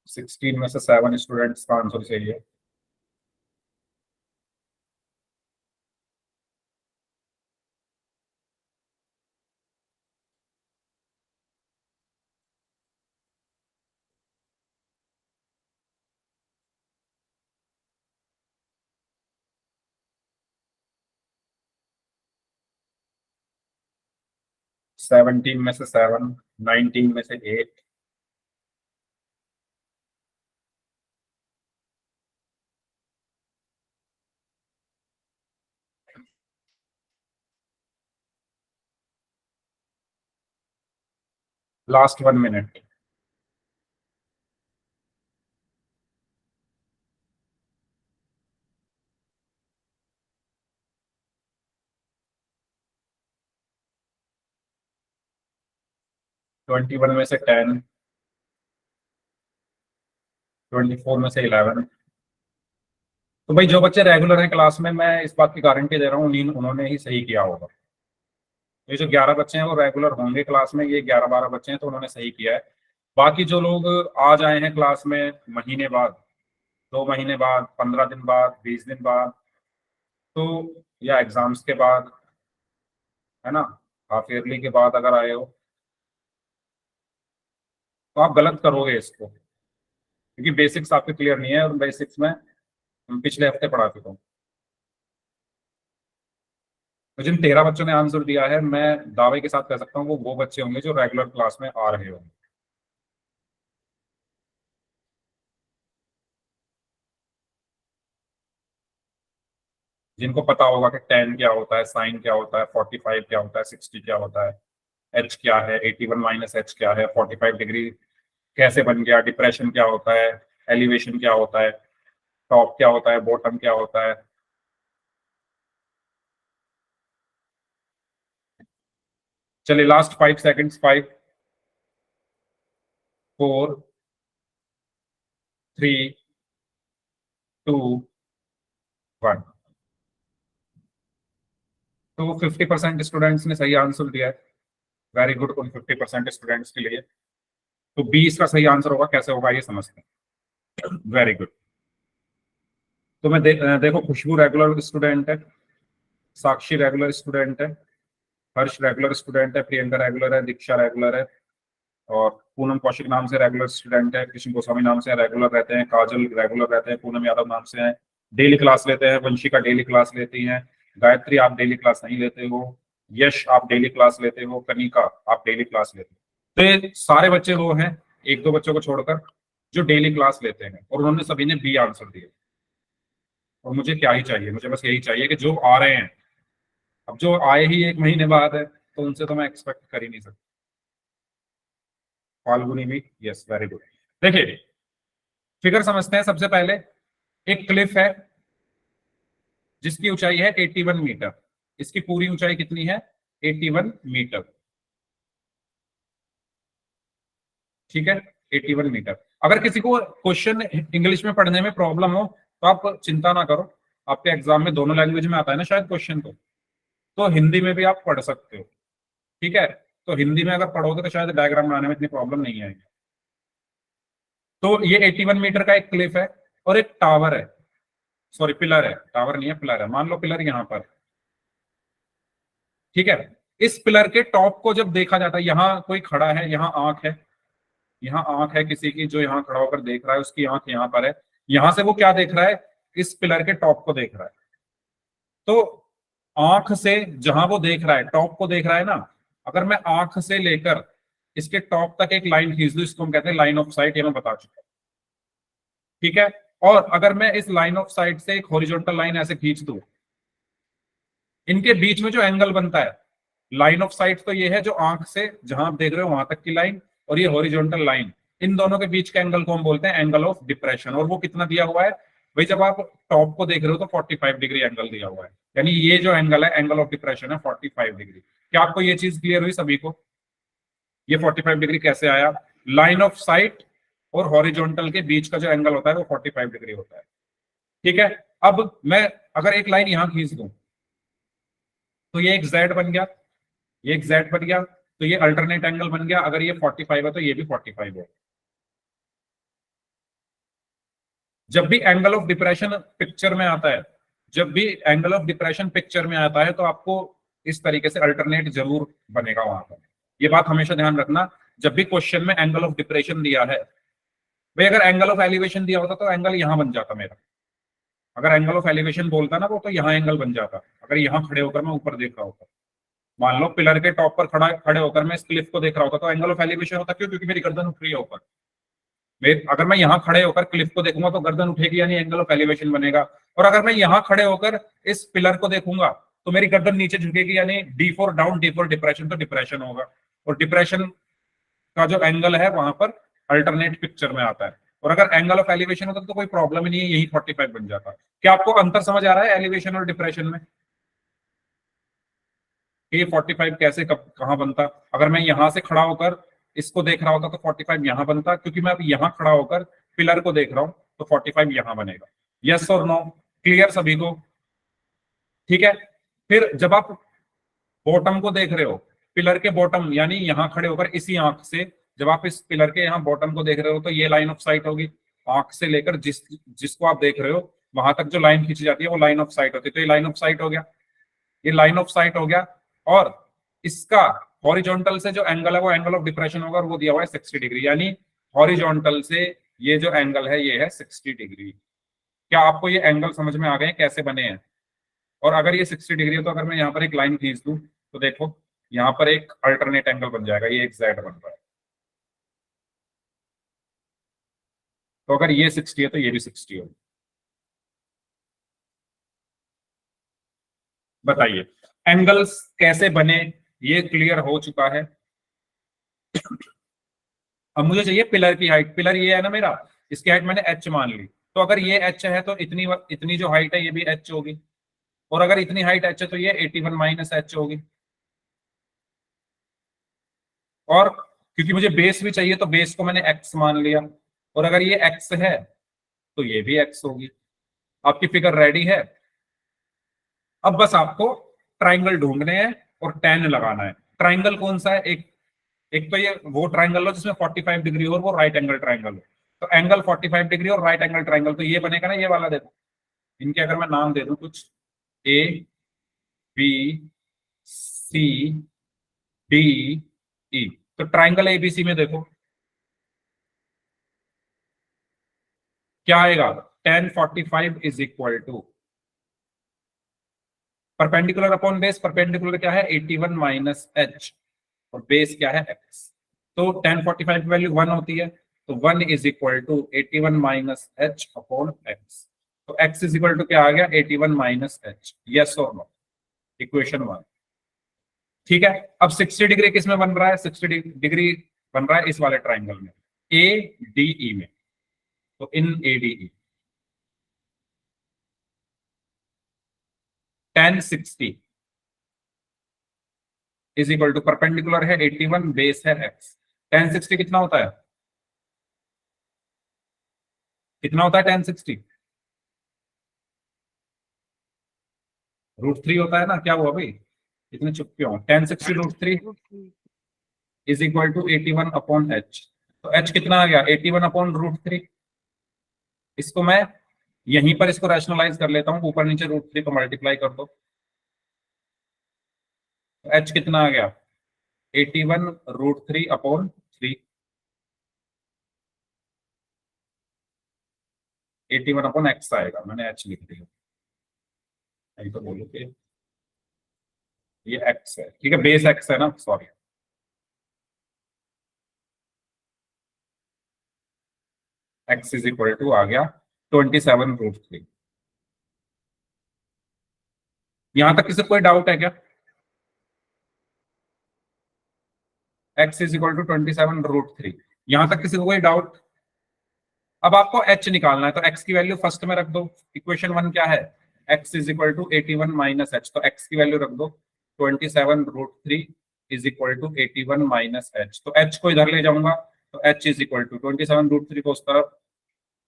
Speaker 1: सिक्सटीन में से 7 स्टूडेंट्स का आंसर सही है। सेवनटीन में से 7, 19 में से 8, लास्ट 1 मिनट। 21 में से 10, 24 में से 11। तो भाई जो बच्चे रेगुलर हैं क्लास में, मैं इस बात की गारंटी दे रहा हूँ उन्होंने ही सही किया होगा। ये जो 11 बच्चे हैं वो रेगुलर होंगे क्लास में, ये 11-12 बच्चे हैं तो उन्होंने सही किया है। बाकी जो लोग आज आए हैं क्लास में महीने बाद, 2 महीने बाद, 15 दिन बाद, 20 दिन बाद, तो या एग्जाम्स के बाद, है ना, हाफ ईयरली के बाद अगर आए हो तो आप गलत करोगे इसको, क्योंकि बेसिक्स आपके क्लियर नहीं है, और बेसिक्स में हम पिछले हफ्ते पढ़ा चुका हूँ। तो जिन 13 बच्चों ने आंसर दिया है, मैं दावे के साथ कह सकता हूँ वो बच्चे होंगे जो रेगुलर क्लास में आ रहे होंगे। जिनको पता होगा कि टेन क्या होता है, साइन क्या होता है, 45 क्या होता है, 60 क्या होता है, एच क्या है, 81 माइनस एच क्या है, 45 डिग्री कैसे बन गया, डिप्रेशन क्या होता है, एलिवेशन क्या होता है, टॉप क्या होता है, बॉटम क्या होता है। चलिए लास्ट 5 सेकेंड्स, 5, 4, 3, 2, 1। तो 50% स्टूडेंट्स ने सही आंसर दिया है। वेरी गुड उन 50% स्टूडेंट्स के लिए। तो 20 का सही आंसर होगा, कैसे होगा ये समझते हैं। Very good. तो देखो, खुशबू रेगुलर स्टूडेंट है, साक्षी रेगुलर स्टूडेंट है, हर्ष रेगुलर स्टूडेंट है, प्रियंका रेगुलर है, दीक्षा रेगुलर है, और पूनम कौशिक नाम से रेगुलर स्टूडेंट है, कृष्ण गोस्वामी नाम से रेगुलर रहते हैं, काजल रेगुलर रहते हैं, पूनम यादव नाम से है, डेली क्लास लेते हैं, वंशिका डेली क्लास लेती हैं, गायत्री आप डेली क्लास नहीं लेते हो, यश आप डेली क्लास लेते हो, कनिका आप डेली क्लास लेते हो। तो ये सारे बच्चे वो हैं, एक दो बच्चों को छोड़कर, जो डेली क्लास लेते हैं, और उन्होंने सभी ने बी आंसर दिए। और मुझे क्या ही चाहिए, मुझे बस यही चाहिए कि जो आ रहे हैं, अब जो आए ही 1 महीने बाद है तो उनसे तो मैं एक्सपेक्ट कर ही नहीं सकता। फाल्गुनी भी, यस वेरी गुड। देखिए फिगर समझते हैं सबसे पहले। एक क्लिफ है जिसकी ऊंचाई है 81 मीटर। इसकी पूरी ऊंचाई कितनी है? 81 मीटर। ठीक है, 81 मीटर। अगर किसी को क्वेश्चन इंग्लिश में पढ़ने में प्रॉब्लम हो तो आप चिंता ना करो, आपके एग्जाम में दोनों लैंग्वेज में आता है ना शायद क्वेश्चन, तो हिंदी में भी आप पढ़ सकते हो। ठीक है, तो हिंदी में अगर पढ़ोगे तो शायद डायग्राम बनाने में इतनी प्रॉब्लम नहीं आएगी। तो ये 81 मीटर का एक क्लिफ है, और एक टावर है, सॉरी पिलर है, टावर नहीं है पिलर है, मान लो पिलर यहाँ पर। ठीक है, इस पिलर के टॉप को जब देखा जाता है, यहाँ कोई खड़ा है, यहाँ आंख है, यहाँ आंख है किसी की, जो यहाँ खड़ा होकर देख रहा है उसकी आंख यहाँ पर है। यहाँ से वो क्या देख रहा है? इस पिलर के टॉप को देख रहा है। तो आंख से जहां वो देख रहा है, टॉप को देख रहा है ना, अगर मैं आंख से लेकर इसके टॉप तक एक लाइन खींच दूं, इसको हम कहते हैं लाइन ऑफ साइट, ये मैं बता चुका हूं। ठीक है, और अगर मैं इस लाइन ऑफ साइट से एक हॉरिजॉन्टल लाइन ऐसे खींच दूं, इनके बीच में जो एंगल बनता है, लाइन ऑफ साइट तो ये है जो आंख से जहां आप देख रहे हो वहां तक की लाइन, और ये हॉरिजॉन्टल लाइन, इन दोनों के बीच के एंगल को हम बोलते हैं एंगल ऑफ डिप्रेशन। और वो कितना दिया हुआ है भाई, जब आप टॉप को देख रहे हो तो 45 डिग्री एंगल दिया हुआ है, यानी ये जो एंगल है एंगल ऑफ डिप्रेशन है 45 डिग्री। क्या आपको ये चीज क्लियर हुई सभी को? ये 45 डिग्री कैसे आया? लाइन ऑफ साइट और हॉरिजॉन्टल के बीच का जो एंगल होता है वो 45 डिग्री होता है। ठीक है, अब मैं अगर एक लाइन यहां खींच दूं तो ये एक जेड बन गया, ये एक जेड बन गया, तो ये अल्टरनेट एंगल बन गया। अगर ये 45 है तो ये भी 45 है। जब भी एंगल ऑफ डिप्रेशन पिक्चर में आता है, जब भी एंगल ऑफ डिप्रेशन पिक्चर में आता है तो आपको इस तरीके से अल्टरनेट जरूर बनेगा वहां पर। ये बात हमेशा ध्यान रखना, जब भी क्वेश्चन में एंगल ऑफ डिप्रेशन दिया है। भाई अगर एंगल ऑफ एलिवेशन दिया होता तो एंगल यहां बन जाता मेरा, अगर एंगल ऑफ एलिवेशन बोलता ना वो तो यहाँ एंगल बन जाता। अगर यहाँ खड़े होकर मैं ऊपर देख रहा होता, मान लो पिलर के टॉप पर खड़े होकर मैं इस क्लिफ को देख रहा होता तो एंगल ऑफ एलिवेशन होता। क्यों? क्योंकि मेरी गर्दन उठ रही है ऊपर। अगर मैं यहाँ खड़े होकर क्लिफ को देखूंगा तो गर्दन उठेगी, यानी एंगल ऑफ एलिवेशन बनेगा। और अगर मैं यहाँ खड़े होकर इस पिलर को देखूंगा तो मेरी गर्दन नीचे झुकेगी, यानी D for down, D for depression, तो डिप्रेशन होगा। और डिप्रेशन का जो एंगल है वहां पर अल्टरनेट पिक्चर में आता है। और अगर एंगल ऑफ एलिवेशन होता तो कोई प्रॉब्लम ही नहीं है, यही 45 बन जाता। क्या आपको अंतर समझ आ रहा है एलिवेशन और डिप्रेशन में? ये 45 कैसे कब कहाँ बनता? अगर मैं यहां से खड़ा होकर इसको देख रहा होता तो 45 यहां बनता, क्योंकि मैं अब यहां खड़ा होकर पिलर को देख रहा हूं तो 45 यहां बनेगा। यस और नो? क्लियर सभी को? ठीक है, फिर जब आप बॉटम को देख रहे हो, पिलर के बॉटम, यानी यहां खड़े होकर इसी आंख से जब आप इस पिलर के यहाँ बॉटम को देख रहे हो तो ये लाइन ऑफ साइट होगी। आंख से लेकर जिसको आप देख रहे हो वहां तक जो लाइन खींची जाती है वो लाइन ऑफ साइट होती है। तो ये लाइन ऑफ साइट हो गया, ये लाइन ऑफ साइट हो गया। और इसका हॉरिजॉन्टल से जो एंगल है वो एंगल ऑफ डिप्रेशन होगा, और वो दिया हुआ है 60 डिग्री, यानी हॉरिजॉन्टल से ये जो एंगल है ये है 60 डिग्री। क्या आपको ये एंगल समझ में आ गए कैसे बने हैं? और अगर ये 60 डिग्री है तो अगर मैं यहाँ पर एक लाइन खींच दूं तो देखो यहाँ पर एक अल्टरनेट एंगल बन जाएगा, ये एक जेड बन रहा है। तो अगर ये 60 है तो ये भी 60 है। बताइए एंगल्स कैसे बने, ये क्लियर हो चुका है। अब मुझे चाहिए पिलर की हाइट। पिलर ये है ना मेरा, इसकी हाइट मैंने एच मान ली। तो अगर ये एच है तो इतनी इतनी जो हाइट है ये भी एच होगी। और अगर इतनी हाइट एच है तो ये 81 माइनस एच होगी। और क्योंकि मुझे बेस भी चाहिए तो बेस को मैंने एक्स मान लिया। और अगर ये एक्स है तो ये भी एक्स होगी। आपकी फिगर रेडी है? अब बस आपको ट्राइंगल ढूंढने हैं और टेन लगाना है। ट्राइंगल कौन सा है? एक एक तो ये वो ट्राइंगल हो जिसमें 45 डिग्री हो और वो राइट एंगल ट्राइंगल हो। तो एंगल 45 डिग्री और राइट एंगल ट्राइंगल तो ये बनेगा ना, ये वाला। देखो इनके अगर मैं नाम दे दूं कुछ, ए बी सी डी ई, तो ट्राइंगल एबीसी में देखो क्या आएगा। Tan 45 is equal to perpendicular upon base. Perpendicular क्या है? 81 माइनस एच, और बेस क्या है? एक्स। तो टेन 45 की वैल्यू 1 होती है, तो 1 is equal to 81 minus h upon x. तो एक्स इज इक्वल टू क्या आ गया? 81 माइनस एच। यस और नो? इक्वेशन 1। ठीक है, अब 60 डिग्री किस में बन रहा है? 60 डिग्री बन रहा है इस वाले ट्राइंगल में, ए डी ई में। तो in A D E tan 60 is equal to perpendicular है 81, बेस है एक्स। टेन 60 कितना होता है? कितना होता है टेन 60? √3 होता है ना। क्या हुआ भाई, इतने चुप क्यों? Tan 60 √3 is equal to 81 upon h. तो एच कितना आ गया? 81 अपॉन √3। इसको मैं यहीं पर इसको रैशनलाइज कर लेता हूँ, ऊपर नीचे √3 को मल्टीप्लाई कर दो। तो एच कितना आ गया? 81 √3 अपॉन 3। 81 अपॉन एक्स आएगा, मैंने एच लिख दिया। यही तो बोलो कि ये एक्स है। ठीक है, बेस एक्स है ना, sorry. X is equal to आ गया 27 √3। यहां तक किसी कोई डाउट है क्या? X is equal to 27 √3। यहां तक किसी को कोई डाउट? अब आपको h निकालना है, तो x की वैल्यू फर्स्ट में रख दो। इक्वेशन 1 क्या है? x is equal to 81 minus h, तो x की वैल्यू रख दो 27√3 is equal to 81 minus h. तो h को इधर ले जाऊंगा, तो h इज इक्वल टू 27√3 को उस तरफ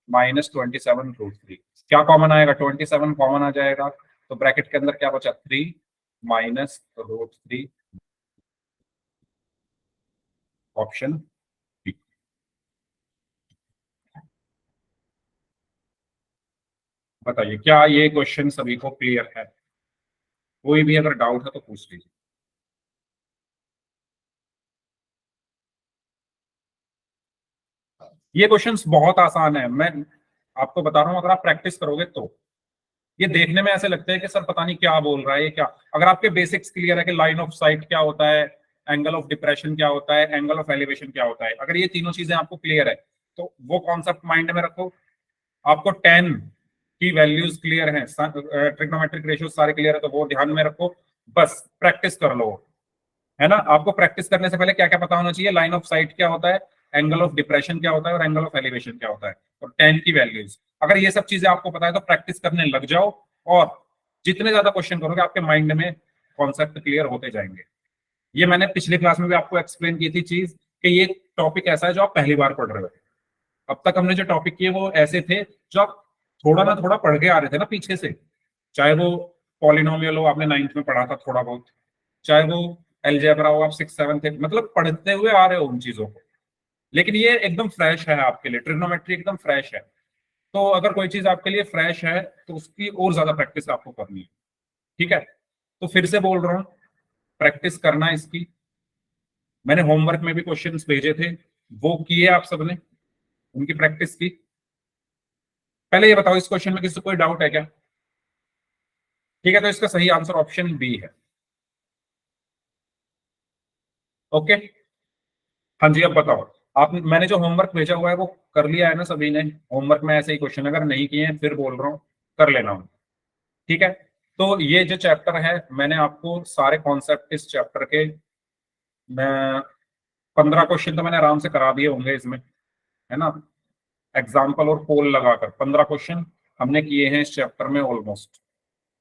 Speaker 1: माइनस 27√3। क्या कॉमन आएगा? 27 कॉमन आ जाएगा, तो ब्रैकेट के अंदर क्या बचा? 3 माइनस √3, ऑप्शन बी। बताइए क्या ये क्वेश्चन सभी को क्लियर है? कोई भी अगर डाउट है तो पूछ लीजिए। ये क्वेश्चंस बहुत आसान है, मैं आपको बता रहा हूं, अगर आप प्रैक्टिस करोगे तो। ये देखने में ऐसे लगते हैं कि सर पता नहीं क्या बोल रहा है ये क्या। अगर आपके बेसिक्स क्लियर है कि लाइन ऑफ साइट क्या होता है, एंगल ऑफ डिप्रेशन क्या होता है, एंगल ऑफ एलिवेशन क्या होता है, अगर ये तीनों चीजें आपको क्लियर है तो वो कॉन्सेप्ट माइंड में रखो। आपको टेन की वैल्यूज क्लियर है, ट्रिग्नोमेट्रिक रेशियो सारे क्लियर है, तो वो ध्यान में रखो। बस प्रैक्टिस कर लो, है ना। आपको प्रैक्टिस करने से पहले क्या क्या पता होना चाहिए? लाइन ऑफ साइट क्या होता है, एंगल ऑफ डिप्रेशन क्या होता है, और एंगल ऑफ एलिवेशन क्या होता है, और टेन की वैल्यूज। अगर ये सब चीजें आपको पता है तो प्रैक्टिस करने लग जाओ, और जितने ज्यादा क्वेश्चन करोगे आपके माइंड में कॉन्सेप्ट क्लियर होते जाएंगे। ये मैंने पिछली क्लास में भी आपको एक्सप्लेन की थी चीज, कि ये टॉपिक ऐसा है जो आप पहली बार पढ़ रहे हो। अब तक हमने जो टॉपिक किए वो ऐसे थे जो आप थोड़ा ना थोड़ा पढ़ के आ रहे थे ना पीछे से। चाहे वो पॉलिनोमियल हो, आपने 9th में पढ़ा था थोड़ा बहुत, चाहे वो अलजेब्रा हो, आप 6th 7th मतलब पढ़ते हुए आ रहे हो उन चीजों को। लेकिन ये एकदम फ्रेश है आपके लिए, ट्रिग्नोमेट्री एकदम फ्रेश है। तो अगर कोई चीज आपके लिए फ्रेश है तो उसकी और ज्यादा प्रैक्टिस आपको करनी है। ठीक है, तो फिर से बोल रहा हूँ, प्रैक्टिस करना इसकी। मैंने होमवर्क में भी क्वेश्चंस भेजे थे, वो किए आप सबने, उनकी प्रैक्टिस की। पहले ये बताओ, इस क्वेश्चन में किसी को कोई डाउट है क्या? ठीक है, तो इसका सही आंसर ऑप्शन बी है। ओके, हाँ जी, अब बताओ। आप, मैंने जो होमवर्क भेजा हुआ है वो कर लिया है ना सभी ने? होमवर्क में ऐसे ही क्वेश्चन, अगर नहीं किए हैं फिर बोल रहा हूँ कर लेना हूँ। ठीक है, तो ये जो चैप्टर है मैंने आपको सारे कॉन्सेप्ट इस चैप्टर के, मैं 15 क्वेश्चन तो मैंने आराम से करा दिए होंगे इसमें, है ना। एग्जाम्पल और पोल लगाकर 15 क्वेश्चन हमने किए हैं इस चैप्टर में ऑलमोस्ट।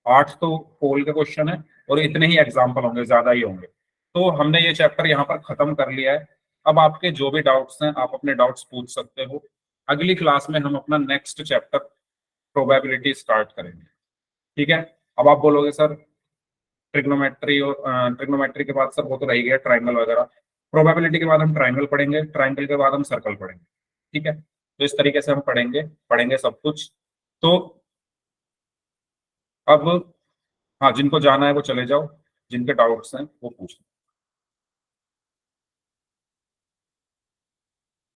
Speaker 1: 8 तो पोल के क्वेश्चन है और इतने ही एग्जाम्पल होंगे, ज्यादा ही होंगे। तो हमने ये चैप्टर यहाँ पर खत्म कर लिया है। अब आपके जो भी डाउट्स हैं आप अपने डाउट्स पूछ सकते हो। अगली क्लास में हम अपना नेक्स्ट चैप्टर प्रोबेबिलिटी स्टार्ट करेंगे। ठीक है, अब आप बोलोगे सर ट्रिग्नोमेट्री, और ट्रिग्नोमेट्री के बाद सर वो तो रह ही गया ट्राइंगल वगैरह। प्रोबेबिलिटी के बाद हम ट्राइंगल पढ़ेंगे, ट्राइंगल के बाद हम सर्कल पढ़ेंगे। ठीक है, तो इस तरीके से हम पढ़ेंगे पढ़ेंगे सब कुछ। तो अब हाँ, जिनको जाना है वो चले जाओ, जिनके डाउट्स हैं वो पूछ लो।